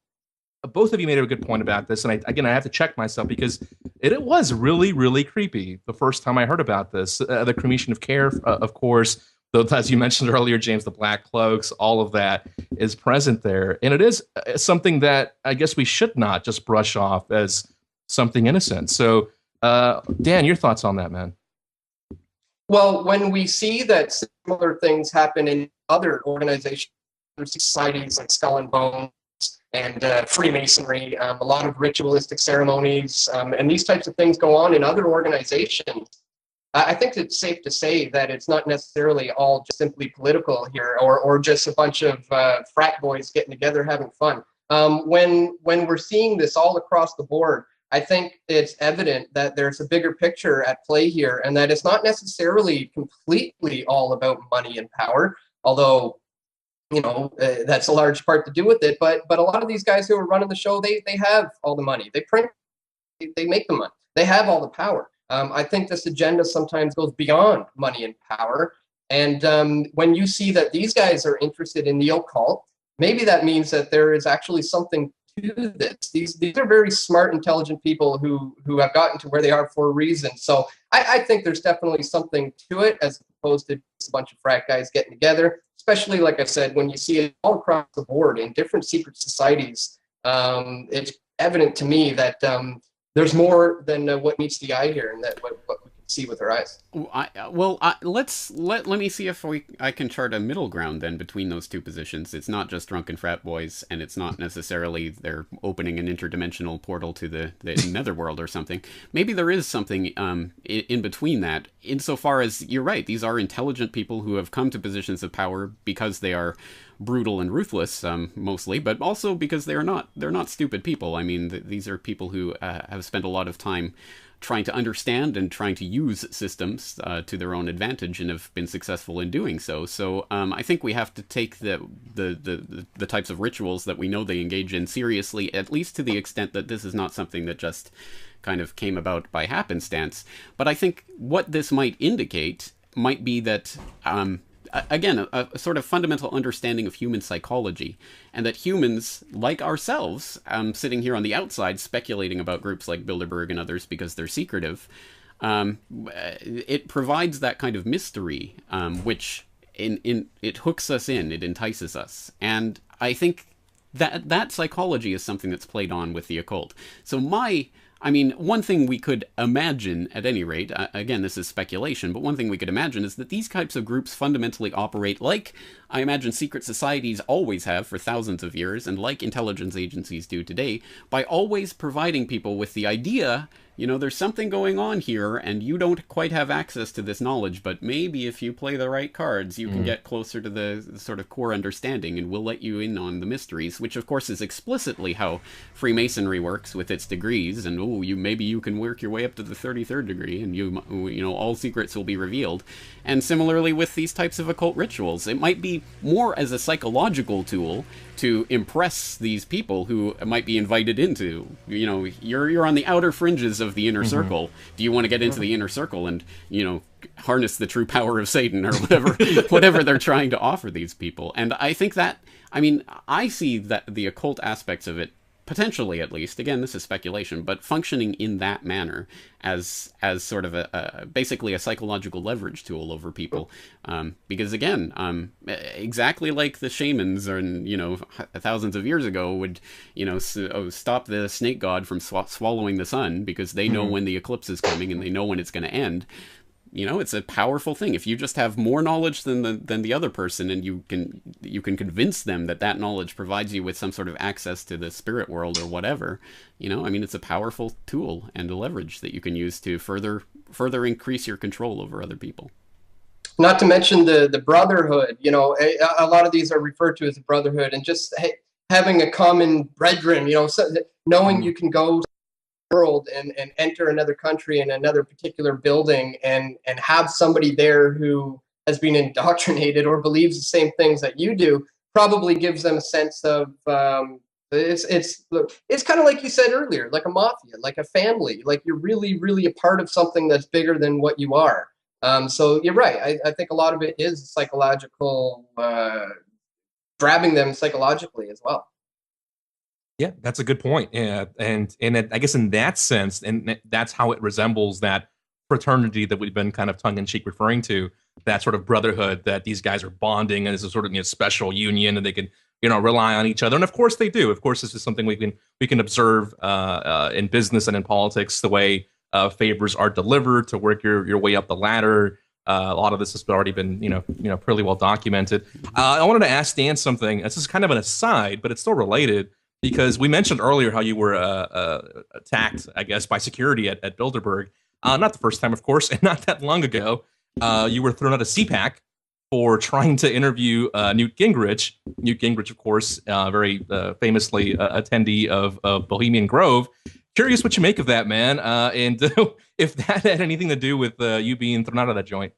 both of you made a good point about this, and I have to check myself, because it was really, really creepy the first time I heard about this. The cremation of care, of course, though, as you mentioned earlier, James, the black cloaks, all of that is present there, and it is something that I guess we should not just brush off as something innocent. So, Dan, your thoughts on that, man? Well, when we see that similar things happen in other organizations, societies like Skull and Bones, and Freemasonry, a lot of ritualistic ceremonies, and these types of things go on in other organizations. I think it's safe to say that it's not necessarily all just simply political here, or just a bunch of frat boys getting together having fun. When we're seeing this all across the board, I think it's evident that there's a bigger picture at play here, and that it's not necessarily completely all about money and power, although that's a large part to do with it. But a lot of these guys who are running the show, they have all the money. They print, they make the money. They have all the power. I think this agenda sometimes goes beyond money and power. And when you see that these guys are interested in the occult, maybe that means that there is actually something to this. These are very smart, intelligent people who have gotten to where they are for a reason. So I think there's definitely something to it, as opposed to just a bunch of frat guys getting together. Especially, like I said, when you see it all across the board in different secret societies, it's evident to me that there's more than what meets the eye here, and that what we can see with our eyes. Let me see if I can chart a middle ground then between those two positions. It's not just drunken frat boys, and it's not necessarily they're opening an interdimensional portal to the netherworld or something. Maybe there is something in between that, insofar as you're right. These are intelligent people who have come to positions of power because they are brutal and ruthless, mostly, but also because they're not stupid people. I mean, these are people who have spent a lot of time trying to understand and trying to use systems to their own advantage, and have been successful in doing so. So I think we have to take the types of rituals that we know they engage in seriously, at least to the extent that this is not something that just kind of came about by happenstance. But I think what this might indicate might be that again, a sort of fundamental understanding of human psychology, and that humans, like ourselves, sitting here on the outside speculating about groups like Bilderberg and others because they're secretive, it provides that kind of mystery, which it hooks us in, it entices us. And I think that psychology is something that's played on with the occult. So one thing we could imagine, at any rate, again, this is speculation, but one thing we could imagine is that these types of groups fundamentally operate like I imagine secret societies always have for thousands of years, and like intelligence agencies do today, by always providing people with the idea, there's something going on here, and you don't quite have access to this knowledge, but maybe if you play the right cards, you can get closer to the sort of core understanding, and we'll let you in on the mysteries, which of course is explicitly how Freemasonry works with its degrees, and maybe you can work your way up to the 33rd degree, and all secrets will be revealed. And similarly with these types of occult rituals, it might be more as a psychological tool to impress these people who might be invited into, you're on the outer fringes of the inner circle. Do you want to get into the inner circle and, harness the true power of Satan, or whatever they're trying to offer these people? And I think that, I see that the occult aspects of it, potentially at least, again, this is speculation, but functioning in that manner as sort of basically a psychological leverage tool over people. Because again, exactly like the shamans thousands of years ago would, stop the snake god from swallowing the sun because they know when the eclipse is coming and they know when it's going to end. It's a powerful thing. If you just have more knowledge than the other person, and you can convince them that knowledge provides you with some sort of access to the spirit world or whatever, it's a powerful tool and a leverage that you can use to further increase your control over other people. Not to mention the brotherhood. A lot of these are referred to as a brotherhood, and just having a common brethren. Knowing you can go world and enter another country in another particular building and have somebody there who has been indoctrinated or believes the same things that you do, probably gives them a sense of it's kind of like you said earlier, like a mafia, like a family, like you're really, really a part of something that's bigger than what you are. So you're right. I think a lot of it is psychological, grabbing them psychologically as well. Yeah, that's a good point. Yeah, and I guess in that sense, and that's how it resembles that fraternity that we've been kind of tongue-in-cheek referring to, that sort of brotherhood that these guys are bonding as a sort of special union, and they can rely on each other. And of course they do. Of course, this is something we can observe in business and in politics, the way favors are delivered to work your way up the ladder. A lot of this has already been pretty well documented. I wanted to ask Dan something. This is kind of an aside, but it's still related. Because we mentioned earlier how you were attacked, I guess, by security at Bilderberg. Not the first time, of course, and not that long ago. You were thrown out of CPAC for trying to interview Newt Gingrich. Newt Gingrich, of course, very famously attendee of Bohemian Grove. Curious what you make of that, man, and if that had anything to do with you being thrown out of that joint.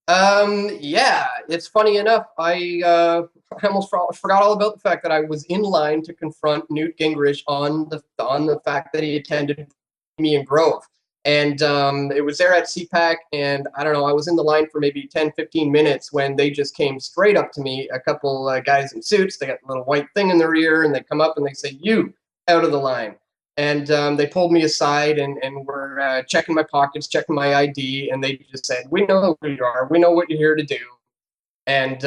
Yeah, it's funny enough. I almost forgot all about the fact that I was in line to confront Newt Gingrich on the fact that he attended Bohemian Grove. And it was there at CPAC, and I don't know, I was in the line for maybe 10, 15 minutes when they just came straight up to me, a couple guys in suits. They got a little white thing in their ear, and they come up and they say, "You, out of the line." And they pulled me aside and were checking my pockets, checking my ID, and they just said, "We know who you are. We know what you're here to do." And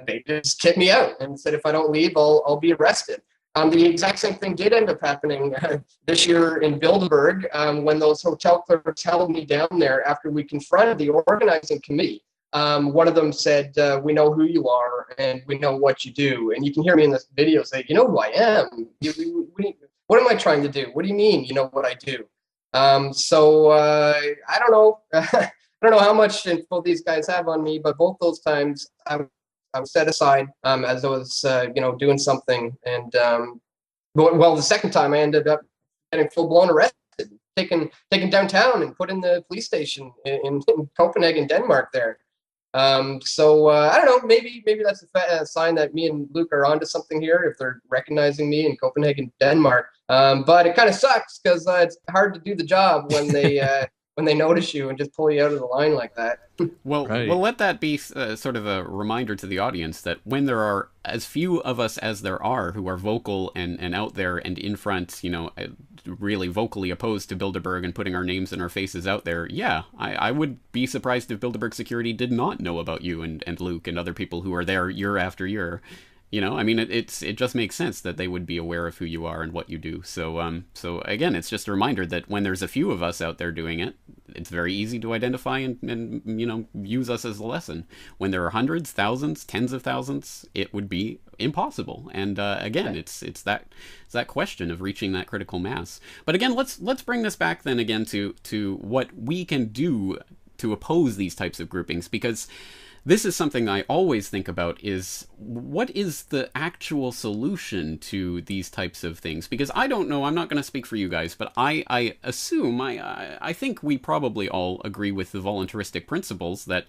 they just kicked me out and said, "If I don't leave, I'll be arrested." The exact same thing did end up happening this year in Bilderberg when those hotel clerks held me down there after we confronted the organizing committee. One of them said, "We know who you are and we know what you do." And you can hear me in this video say, "You know who I am. What am I trying to do? What do you mean, you know what I do?" So I don't know. I don't know how much info these guys have on me, but both those times I was set aside as I was, doing something. And the second time I ended up getting full blown arrested, taken downtown and put in the police station in Copenhagen, Denmark. There. So I don't know. Maybe that's a sign that me and Luke are onto something here if they're recognizing me in Copenhagen, Denmark. But it kind of sucks because it's hard to do the job when they notice you and just pull you out of the line like that. Well, Right. Well, let that be sort of a reminder to the audience that when there are as few of us as there are who are vocal and out there and in front, really vocally opposed to Bilderberg and putting our names and our faces out there, yeah, I would be surprised if Bilderberg security did not know about you and Luke and other people who are there year after year. I mean, it just makes sense that they would be aware of who you are and what you do. So again, it's just a reminder that when there's a few of us out there doing it, it's very easy to identify and use us as a lesson. When there are hundreds, thousands, tens of thousands, it would be impossible. And again, it's that question of reaching that critical mass. But again, let's bring this back then again to what we can do to oppose these types of groupings, because this is something I always think about, is what is the actual solution to these types of things? Because I don't know, I'm not going to speak for you guys, but I assume, I think we probably all agree with the voluntaristic principles that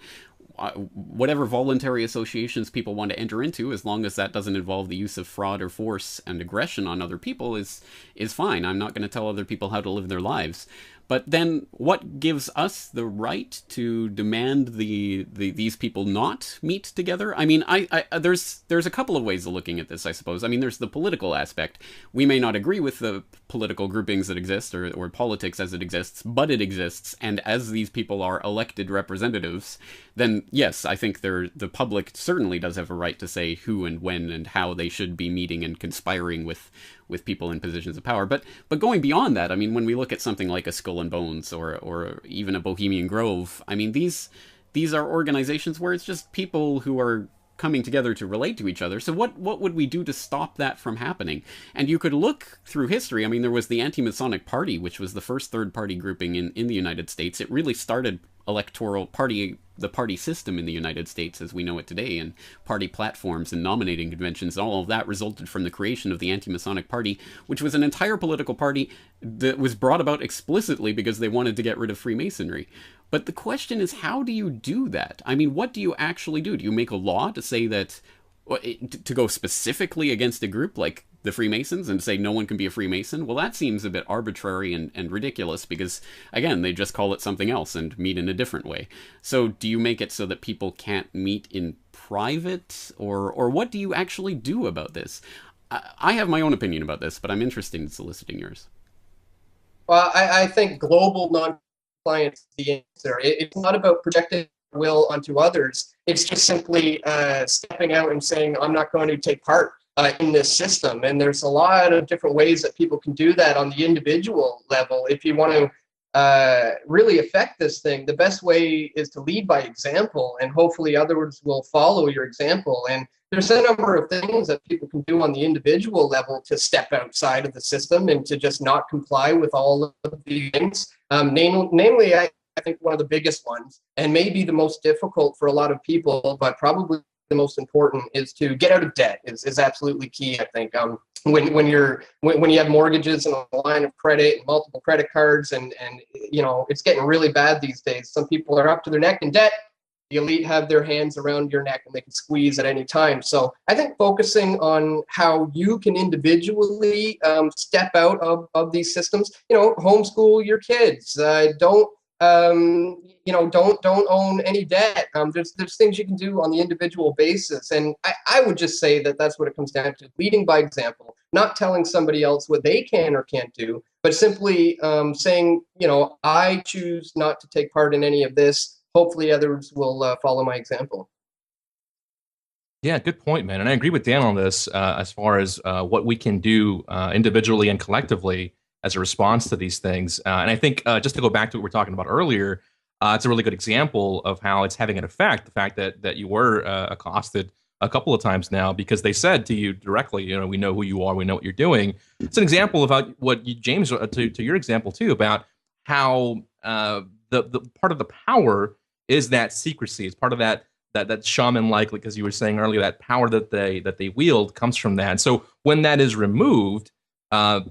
whatever voluntary associations people want to enter into, as long as that doesn't involve the use of fraud or force and aggression on other people, is fine. I'm not going to tell other people how to live their lives. But then what gives us the right to demand these people not meet together? I mean, there's a couple of ways of looking at this, I suppose. I mean, there's the political aspect. We may not agree with the political groupings that exist or politics as it exists, but it exists. And as these people are elected representatives, then yes, I think the public certainly does have a right to say who and when and how they should be meeting and conspiring with people in positions of power. But going beyond that, I mean, when we look at something like a Skull and Bones or even a Bohemian Grove, I mean, these are organizations where it's just people who are coming together to relate to each other. So what would we do to stop that from happening? And you could look through history. I mean, there was the Anti-Masonic Party, which was the first third-party grouping in the United States. It really started the party system in the United States as we know it today, and party platforms and nominating conventions, and all of that resulted from the creation of the Anti-Masonic Party, which was an entire political party that was brought about explicitly because they wanted to get rid of Freemasonry. But the question is, how do you do that? I mean, what do you actually do? Do you make a law to say that, to go specifically against a group like the Freemasons and say no one can be a Freemason? Well, that seems a bit arbitrary and ridiculous because, again, they just call it something else and meet in a different way. So do you make it so that people can't meet in private? Or what do you actually do about this? I have my own opinion about this, but I'm interested in soliciting yours. Well, I think global non-compliance is the answer. It's not about projecting will onto others. It's just simply stepping out and saying, I'm not going to take part in this system. And there's a lot of different ways that people can do that on the individual level. If you want to really affect this thing, the best way is to lead by example, and hopefully others will follow your example. And there's a number of things that people can do on the individual level to step outside of the system and to just not comply with all of the things. Namely, I think one of the biggest ones, and maybe the most difficult for a lot of people, but probably the most important, is to get out of debt. Is absolutely key. I think when you have mortgages and a line of credit and multiple credit cards, and it's getting really bad these days. Some people are up to their neck in debt. The elite have their hands around your neck and they can squeeze at any time. So I think focusing on how you can individually step out of these systems, homeschool your kids, don't own any debt. There's things you can do on the individual basis. And I would just say that that's what it comes down to, leading by example, not telling somebody else what they can or can't do, but simply saying, I choose not to take part in any of this. Hopefully others will follow my example. Yeah, good point, man. And I agree with Dan on this as far as what we can do individually and collectively as a response to these things. And I think just to go back to what we were talking about earlier, it's a really good example of how it's having an effect. The fact that you were accosted a couple of times now because they said to you directly, we know who you are, we know what you're doing. It's an example of how what you, James, to your example too, about how the part of the power is that secrecy. It's part of that shaman-like, as you were saying earlier, that power that they wield comes from that. And so when that is removed, part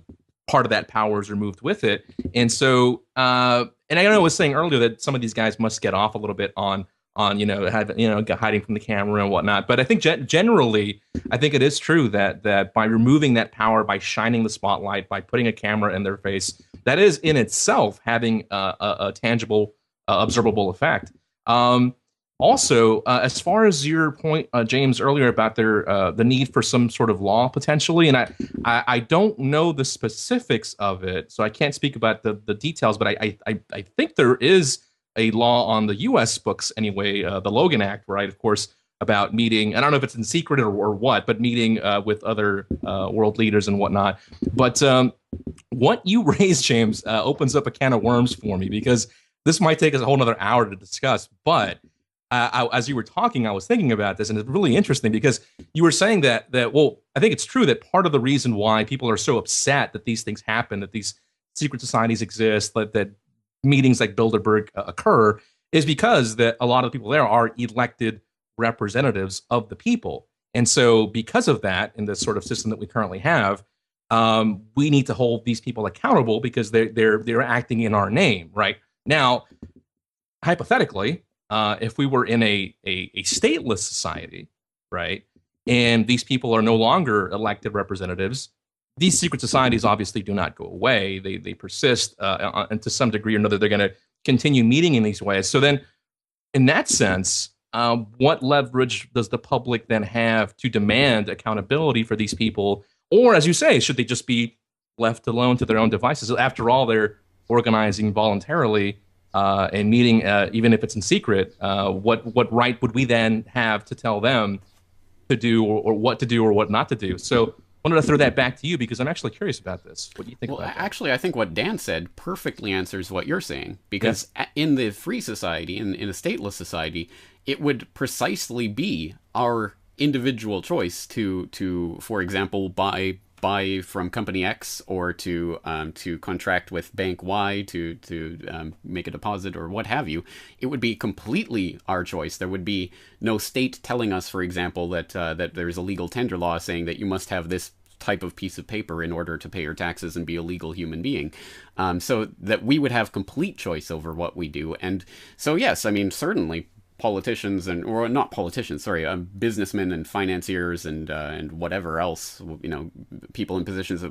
of that power is removed with it. And so, and I know I was saying earlier that some of these guys must get off a little bit on hiding from the camera and whatnot. But I think generally, I think it is true that by removing that power, by shining the spotlight, by putting a camera in their face, that is in itself having a tangible, observable effect. Also, as far as your point, James, earlier about the need for some sort of law potentially, and I don't know the specifics of it, so I can't speak about the details, but I think there is a law on the U.S. books anyway, the Logan Act, right, of course, about meeting, I don't know if it's in secret or what, but meeting with other world leaders and whatnot. But what you raised, James, opens up a can of worms for me, because this might take us a whole nother hour to discuss, but as you were talking, I was thinking about this, and it's really interesting because you were saying that well, I think it's true that part of the reason why people are so upset that these things happen, that these secret societies exist, that meetings like Bilderberg occur, is because that a lot of the people there are elected representatives of the people. And so because of that, in this sort of system that we currently have, we need to hold these people accountable because they're acting in our name, right? Now, hypothetically, if we were in a stateless society, right, and these people are no longer elected representatives, these secret societies obviously do not go away. They persist, and to some degree or another, they're going to continue meeting in these ways. So then, in that sense, what leverage does the public then have to demand accountability for these people? Or, as you say, should they just be left alone to their own devices? After all, they're organizing voluntarily and meeting, even if it's in secret. What right would we then have to tell them to do, or what to do, or what not to do? So I wanted to throw that back to you because I'm actually curious about this. What do you think about that? Actually, I think what Dan said perfectly answers what you're saying, because in the free society, in a stateless society, it would precisely be our individual choice to for example, buy from company X, or to contract with bank Y to make a deposit or what have you. It would be completely our choice. There would be no state telling us, for example, that there's a legal tender law saying that you must have this type of piece of paper in order to pay your taxes and be a legal human being. So that we would have complete choice over what we do. And so, yes, I mean, certainly politicians businessmen and financiers and whatever else, people in positions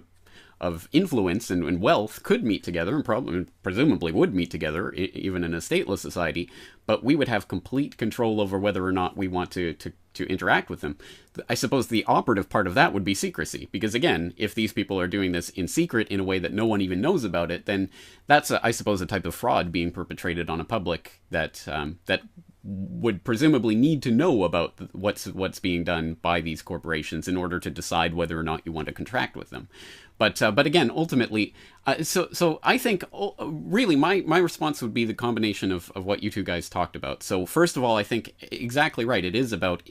of influence and wealth could meet together, and presumably would meet together even in a stateless society, but we would have complete control over whether or not we want to interact with them. I suppose the operative part of that would be secrecy, because again, if these people are doing this in secret in a way that no one even knows about it, then that's I suppose a type of fraud being perpetrated on a public that would presumably need to know about what's being done by these corporations in order to decide whether or not you want to contract with them. But again, ultimately, so I think really my response would be the combination of what you two guys talked about. So first of all, I think exactly right. It is about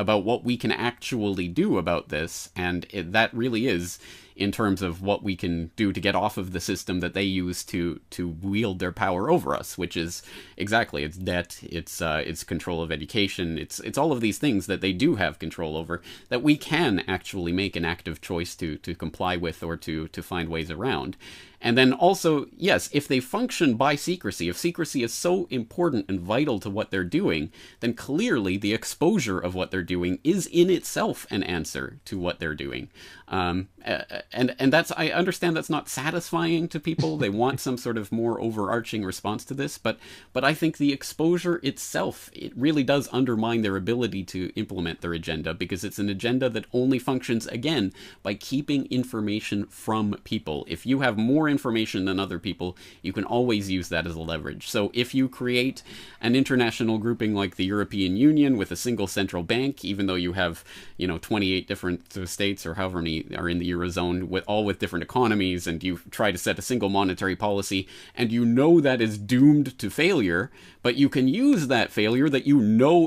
what we can actually do about this, and that really is in terms of what we can do to get off of the system that they use to wield their power over us, which is exactly, it's debt, it's control of education, it's all of these things that they do have control over, that we can actually make an active choice to comply with or to find ways around. And then also, yes, if they function by secrecy, if secrecy is so important and vital to what they're doing, then clearly the exposure of what they're doing is in itself an answer to what they're doing. And that's, I understand that's not satisfying to people. They want some sort of more overarching response to this, but I think the exposure itself, it really does undermine their ability to implement their agenda, because it's an agenda that only functions, again, by keeping information from people. If you have more information than other people, you can always use that as a leverage. So if you create an international grouping like the European Union with a single central bank, even though you have, 28 different states or however many are in the Eurozone, all with different economies, and you try to set a single monetary policy, and that is doomed to failure, but you can use that failure that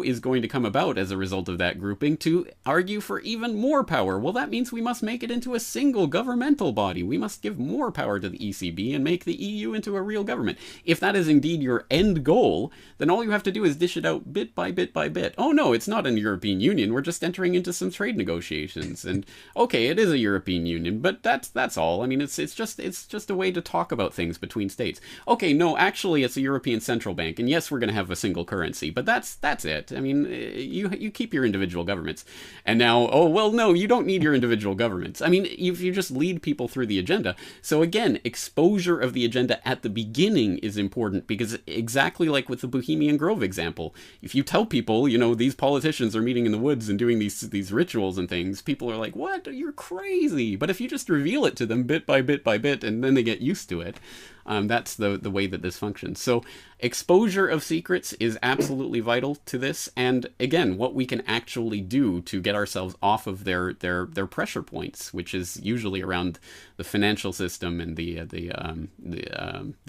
is going to come about as a result of that grouping to argue for even more power. Well, that means we must make it into a single governmental body. We must give more power to the ECB and make the EU into a real government. If that is indeed your end goal, then all you have to do is dish it out bit by bit by bit. Oh no, it's not a European Union. We're just entering into some trade negotiations. And okay, it is a European Union, but that's all. I mean, it's just a way to talk about things between states. Okay, no, actually it's a European Central Bank, and yes, we're going to have a single currency, but that's it. I mean, you keep your individual governments. And now, oh, well, no, you don't need your individual governments. I mean, if you just lead people through the agenda. So again, exposure of the agenda at the beginning is important, because exactly like with the Bohemian Grove example, if you tell people, these politicians are meeting in the woods and doing these rituals and things, people are like, what? You're crazy. But if you just reveal it to them bit by bit by bit, and then they get used to it, that's the way that this functions. So exposure of secrets is absolutely vital to this. And again, what we can actually do to get ourselves off of their pressure points, which is usually around the financial system and the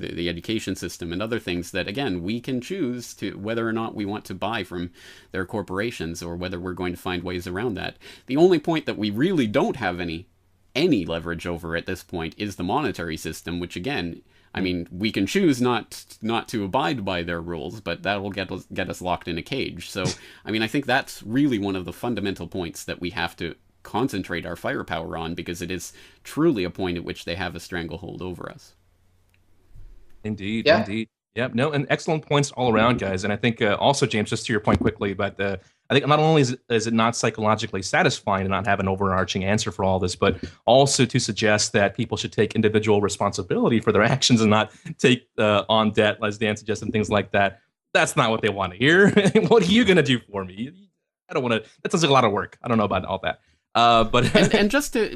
education system and other things that, again, we can choose to whether or not we want to buy from their corporations or whether we're going to find ways around that. The only point that we really don't have any leverage over at this point is the monetary system, which again, I mean, we can choose not to abide by their rules, but that will get us locked in a cage. So, I mean, I think that's really one of the fundamental points that we have to concentrate our firepower on, because it is truly a point at which they have a stranglehold over us. Indeed, yeah. Indeed. Yep. No, and excellent points all around, guys. And I think also, James, just to your point quickly, but I think not only is it not psychologically satisfying to not have an overarching answer for all this, but also to suggest that people should take individual responsibility for their actions and not take on debt, as Dan suggested, and things like that. That's not what they want to hear. What are you going to do for me? I don't want to. That sounds like a lot of work. I don't know about all that. But and just to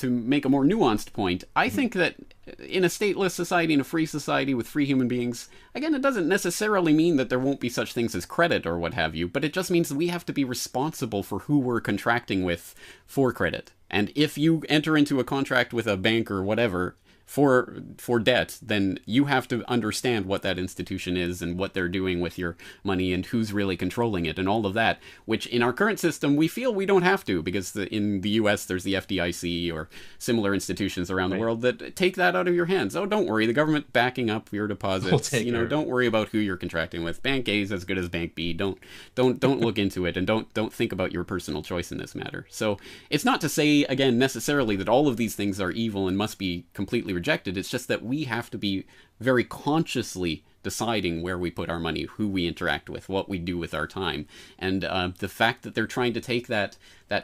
make a more nuanced point, I think that in a stateless society, in a free society with free human beings, again, it doesn't necessarily mean that there won't be such things as credit or what have you, but it just means that we have to be responsible for who we're contracting with for credit. And if you enter into a contract with a bank or whatever for debt, then you have to understand what that institution is and what they're doing with your money and who's really controlling it and all of that, which in our current system we feel we don't have to, because in the US there's the FDIC or similar institutions around the world that take that out of your hands. Oh, don't worry, the government backing up your deposits. Don't worry about who you're contracting with. Bank A is as good as Bank B. Don't look into it, and don't think about your personal choice in this matter. So it's not to say, again, necessarily that all of these things are evil and must be completely rejected. It's just that we have to be very consciously deciding where we put our money, who we interact with, what we do with our time. And the fact that they're trying to take that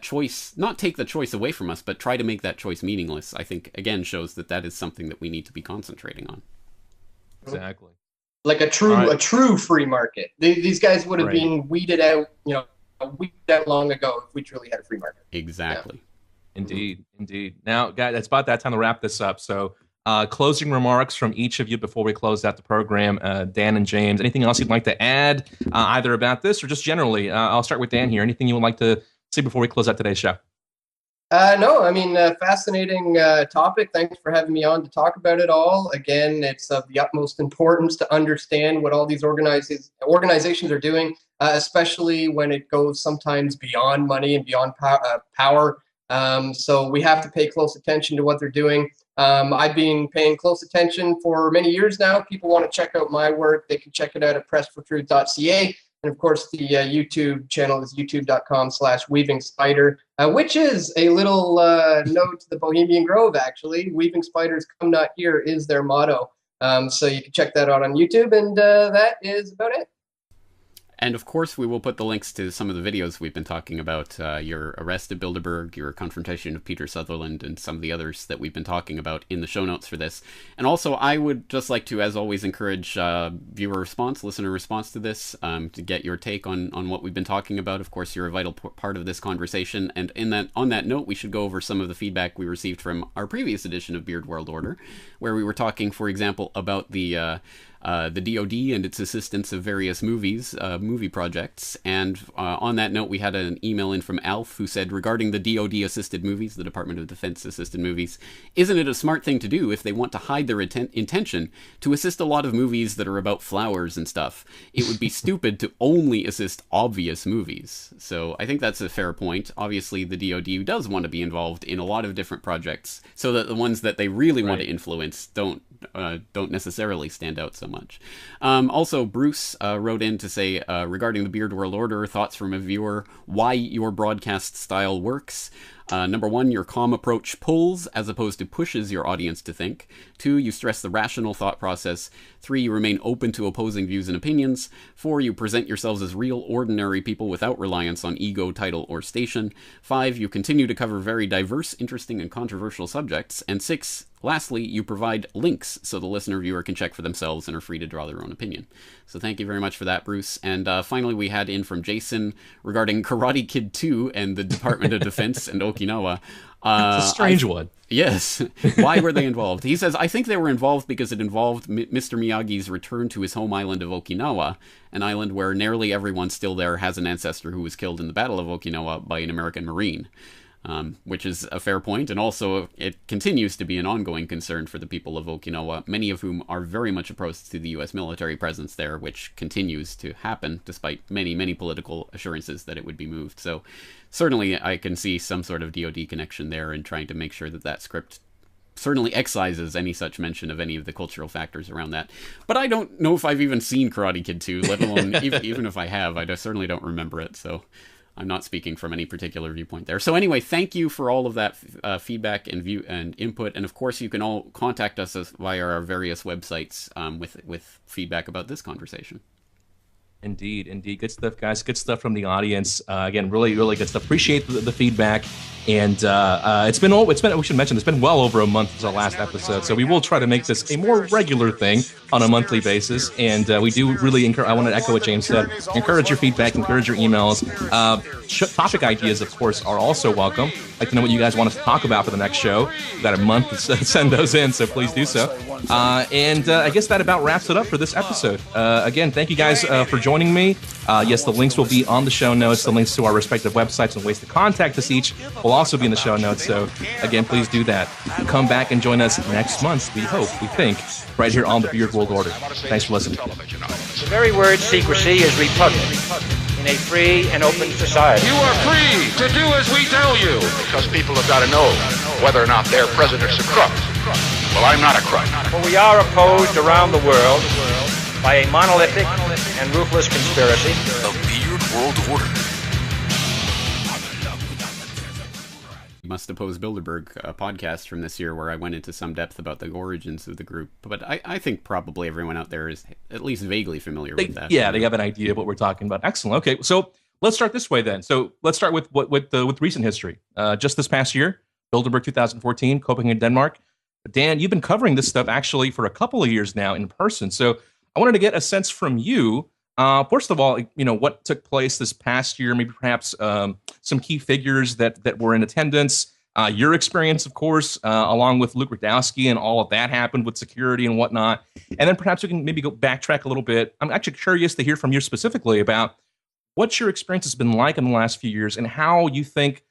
choice, not take the choice away from us, but try to make that choice meaningless, I think, again, shows that is something that we need to be concentrating on. Exactly. Like a true free market. These guys would have been weeded out, long ago if we truly had a free market. Exactly. Yeah. Indeed. Now, guys, it's about that time to wrap this up. So, closing remarks from each of you before we close out the program. Dan and James, anything else you'd like to add, either about this or just generally? I'll start with Dan here. Anything you would like to say before we close out today's show? No, I mean, fascinating topic. Thanks for having me on to talk about it all. Again, it's of the utmost importance to understand what all these organizations are doing, especially when it goes sometimes beyond money and beyond power. So we have to pay close attention to what they're doing. I've been paying close attention for many years now. People want to check out my work. They can check it out at pressfortruth.ca. And of course, the YouTube channel is youtube.com/weavingspider, which is a little node to the Bohemian Grove, actually. Weaving spiders come not here is their motto. So you can check that out on YouTube, and that is about it. And of course, we will put the links to some of the videos we've been talking about, your arrest at Bilderberg, your confrontation of Peter Sutherland, and some of the others that we've been talking about in the show notes for this. And also, I would just like to, as always, encourage viewer response, listener response to this, to get your take on what we've been talking about. Of course, you're a vital part of this conversation. And on that note, we should go over some of the feedback we received from our previous edition of Beard World Order, where we were talking, for example, about the DoD and its assistance of various movie projects. And on that note, we had an email in from Alf who said, regarding the DoD-assisted movies, the Department of Defense-assisted movies, isn't it a smart thing to do if they want to hide their intention to assist a lot of movies that are about flowers and stuff? It would be stupid to only assist obvious movies. So I think that's a fair point. Obviously, the DoD does want to be involved in a lot of different projects so that the ones that they really want to influence don't necessarily stand out so much. Also, Bruce wrote in to say, regarding the Beard World Order, thoughts from a viewer, why your broadcast style works. Number 1, your calm approach pulls as opposed to pushes your audience to think. 2, you stress the rational thought process. 3, you remain open to opposing views and opinions. 4, you present yourselves as real, ordinary people without reliance on ego, title, or station. 5, you continue to cover very diverse, interesting, and controversial subjects. And 6, lastly, you provide links so the listener viewer can check for themselves and are free to draw their own opinion. So thank you very much for that, Bruce. And finally, we had in from Jason regarding Karate Kid 2 and the Department of Defense and Okinawa. It's a strange one. Yes. Why were they involved? He says, I think they were involved because it involved Mr. Miyagi's return to his home island of Okinawa, an island where nearly everyone still there has an ancestor who was killed in the Battle of Okinawa by an American Marine. Which is a fair point, and also it continues to be an ongoing concern for the people of Okinawa, many of whom are very much opposed to the U.S. military presence there, which continues to happen despite many, many political assurances that it would be moved. So certainly I can see some sort of DoD connection there in trying to make sure that that script certainly excises any such mention of any of the cultural factors around that. But I don't know if I've even seen Karate Kid 2, let alone, even if I have, I certainly don't remember it, so I'm not speaking from any particular viewpoint there. So anyway, thank you for all of that feedback and view and input. And of course, you can all contact us via our various websites with feedback about this conversation. Indeed. Good stuff, guys. Good stuff from the audience. Again, really, really good stuff. Appreciate the feedback. And we should mention, it's been well over a month since our last episode. So we will try to make this a more regular thing on a monthly basis. And we do really I want to echo what James said. Encourage your feedback, encourage your emails. Topic ideas, of course, are also welcome. I'd like to know what you guys want us to talk about for the next show. We've got a month to send those in, so please do so. I guess that about wraps it up for this episode. Again, thank you guys for joining me. Yes, the links will be on the show notes. The links to our respective websites and ways to contact us each will also be in the show notes. So, again, please do that. Come back and join us next month, we hope, we think, right here on the Beard World Order. Thanks for listening. The very word secrecy is repugnant in a free and open society. You are free to do as we tell you. Because people have got to know whether or not their president's a crook. Well, I'm not a crook. For we are opposed around the world by a monolithic and ruthless conspiracy. The Beard World Order. Must Oppose Bilderberg, a podcast from this year where I went into some depth about the origins of the group. But I think probably everyone out there is at least vaguely familiar with that. Yeah, they have an idea of what we're talking about. Excellent. Okay, so let's start this way then. So let's start with recent history. Just this past year, Bilderberg 2014, Copenhagen, Denmark. Dan, you've been covering this stuff actually for a couple of years now in person. So I wanted to get a sense from you. First of all, what took place this past year, maybe perhaps some key figures that were in attendance, your experience, of course, along with Luke Rudkowski and all of that happened with security and whatnot. And then perhaps we can maybe go backtrack a little bit. I'm actually curious to hear from you specifically about what your experience has been like in the last few years and how you think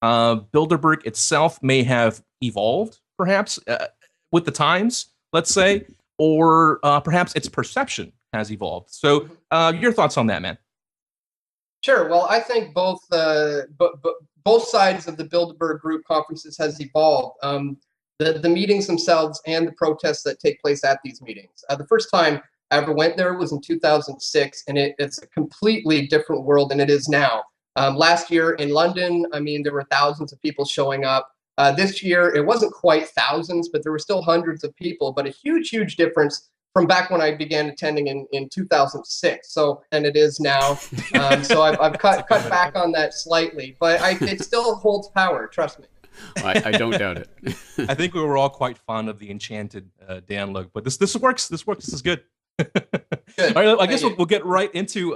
Bilderberg itself may have evolved, perhaps, with the times, let's say, or perhaps its perception has evolved. So your thoughts on that, man? Sure. Well, I think both sides of the Bilderberg Group conferences has evolved. The meetings themselves and the protests that take place at these meetings. The first time I ever went there was in 2006, and it's a completely different world than it is now. Last year in London, I mean, there were thousands of people showing up. This year, it wasn't quite thousands, but there were still hundreds of people, but a huge, huge difference from back when I began attending in 2006. So, and it is now. So I've cut back on that slightly, but it still holds power, trust me. I don't doubt it. I think we were all quite fond of the enchanted Dan look, but this works. This is good. Good. All right, I guess we'll get right into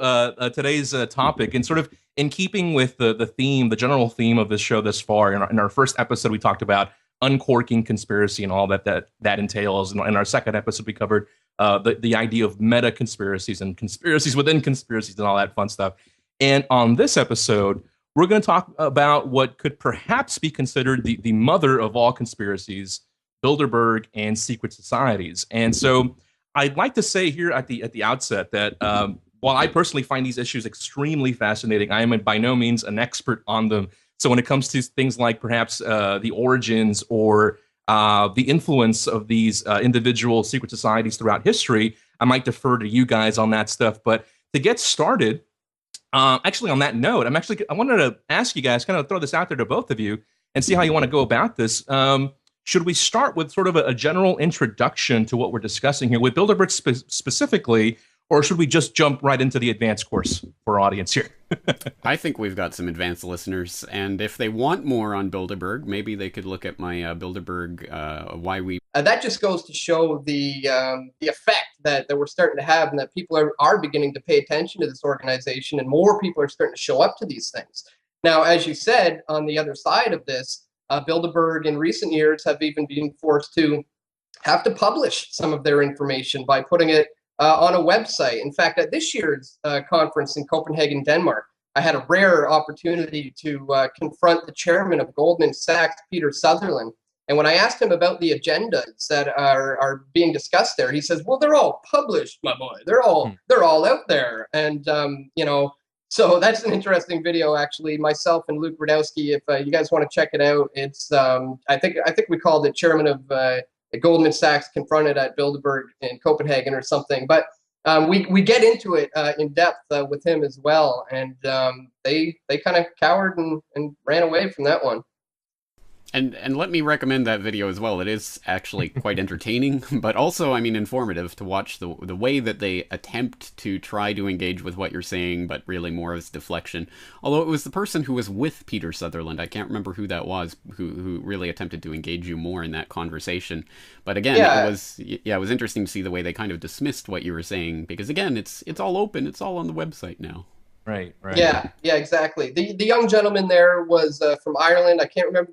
today's topic, and sort of in keeping with the theme, the general theme of this show thus far. In our first episode, we talked about uncorking conspiracy and all that entails. And in our second episode, we covered the idea of meta conspiracies and conspiracies within conspiracies and all that fun stuff. And on this episode, we're going to talk about what could perhaps be considered the mother of all conspiracies, Bilderberg and secret societies. And so I'd like to say here at the outset that while I personally find these issues extremely fascinating, I am by no means an expert on them. So when it comes to things like perhaps the origins or the influence of these individual secret societies throughout history, I might defer to you guys on that stuff. But to get started, actually on that note, I wanted to ask you guys, kind of throw this out there to both of you and see how you want to go about this. Should we start with sort of a general introduction to what we're discussing here with Bilderberg specifically, or should we just jump right into the advanced course for our audience here? I think we've got some advanced listeners, and if they want more on Bilderberg, maybe they could look at my Bilderberg, why we... That just goes to show the effect that we're starting to have, and that people are beginning to pay attention to this organization, and more people are starting to show up to these things. Now, as you said, on the other side of this, Bilderberg in recent years have even been forced to have to publish some of their information by putting it on a website. In fact, at this year's conference in Copenhagen, Denmark, I had a rare opportunity to confront the chairman of Goldman Sachs, Peter Sutherland. And when I asked him about the agendas that are being discussed there, he says, "Well, they're all published, my boy. They're all out there." And so that's an interesting video, actually. Myself and Luke Radowski, if you guys want to check it out, it's I think we called it Chairman of Goldman Sachs Confronted at Bilderberg in Copenhagen or something. But we get into it in depth with him as well, and they kind of cowered and ran away from that one. And let me recommend that video as well. It is actually quite entertaining, but also, I mean, informative to watch the way that they attempt to try to engage with what you're saying, but really more as deflection. Although it was the person who was with Peter Sutherland, I can't remember who that was, who really attempted to engage you more in that conversation. But again, it was interesting to see the way they kind of dismissed what you were saying, because again, it's all open, it's all on the website now. Right. Yeah, exactly. The young gentleman there was from Ireland. I can't remember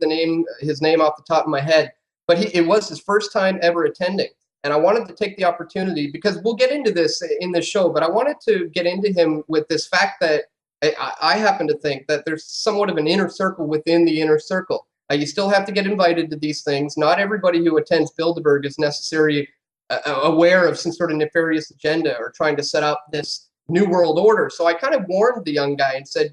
his name off the top of my head, but it was his first time ever attending. And I wanted to take the opportunity, because we'll get into this in this show, but I wanted to get into him with this fact that I happen to think that there's somewhat of an inner circle within the inner circle. You still have to get invited to these things. Not everybody who attends Bilderberg is necessarily aware of some sort of nefarious agenda or trying to set up this New World Order. So I kind of warned the young guy and said,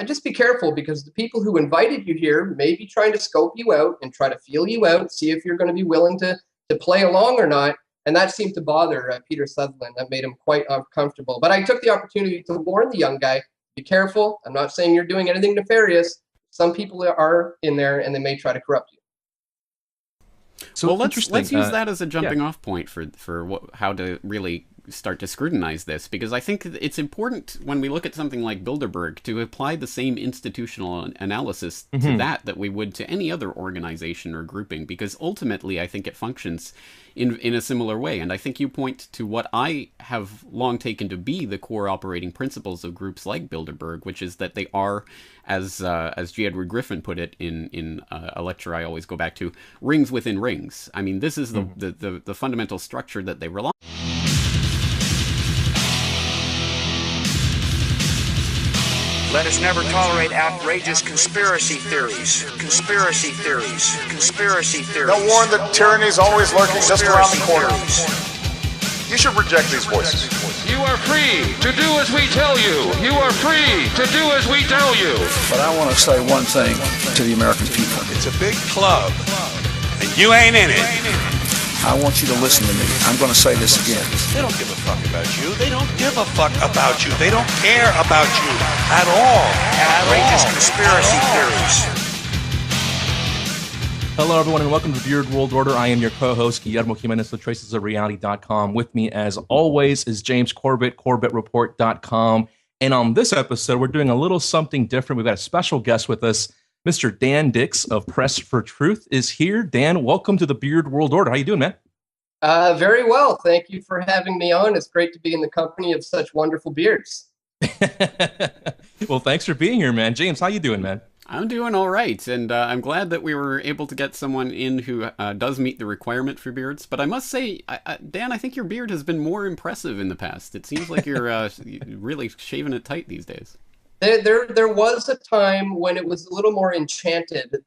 just be careful, because the people who invited you here may be trying to scope you out and try to feel you out, see if you're going to be willing to play along or not. And that seemed to bother Peter Sutherland. That made him quite uncomfortable. But I took the opportunity to warn the young guy, be careful. I'm not saying you're doing anything nefarious. Some people are in there, and they may try to corrupt you. So let's use that as a jumping off point for how to really start to scrutinize this, because I think it's important when we look at something like Bilderberg to apply the same institutional analysis to that we would to any other organization or grouping, because ultimately I think it functions in a similar way. And I think you point to what I have long taken to be the core operating principles of groups like Bilderberg, which is that they are, as G. Edward Griffin put it in a lecture I always go back to, rings within rings. I mean, this is the fundamental structure that they rely on. Let us never tolerate outrageous conspiracy theories. Conspiracy theories. Conspiracy theories. They'll warn that tyranny is always lurking just around the corner. You should reject these voices. You are free to do as we tell you. You are free to do as we tell you. But I want to say one thing to the American people. It's a big club, and you ain't in it. I want you to listen to me. I'm going to say this again. They don't give a fuck about you. They don't give a fuck about you. They don't care about you at all. Outrageous conspiracy theories. Hello, everyone, and welcome to the Beard World Order. I am your co-host, Guillermo Jimenez with tracesofreality.com. With me, as always, is James Corbett, CorbettReport.com. And on this episode, we're doing a little something different. We've got a special guest with us. Mr. Dan Dix of Press for Truth is here. Dan, welcome to the Beard World Order. How you doing, man? Very well. Thank you for having me on. It's great to be in the company of such wonderful beards. Well, thanks for being here, man. James, how you doing, man? I'm doing all right, and I'm glad that we were able to get someone in who does meet the requirement for beards. But I must say, Dan, I think your beard has been more impressive in the past. It seems like you're really shaving it tight these days. There was a time when it was a little more enchanted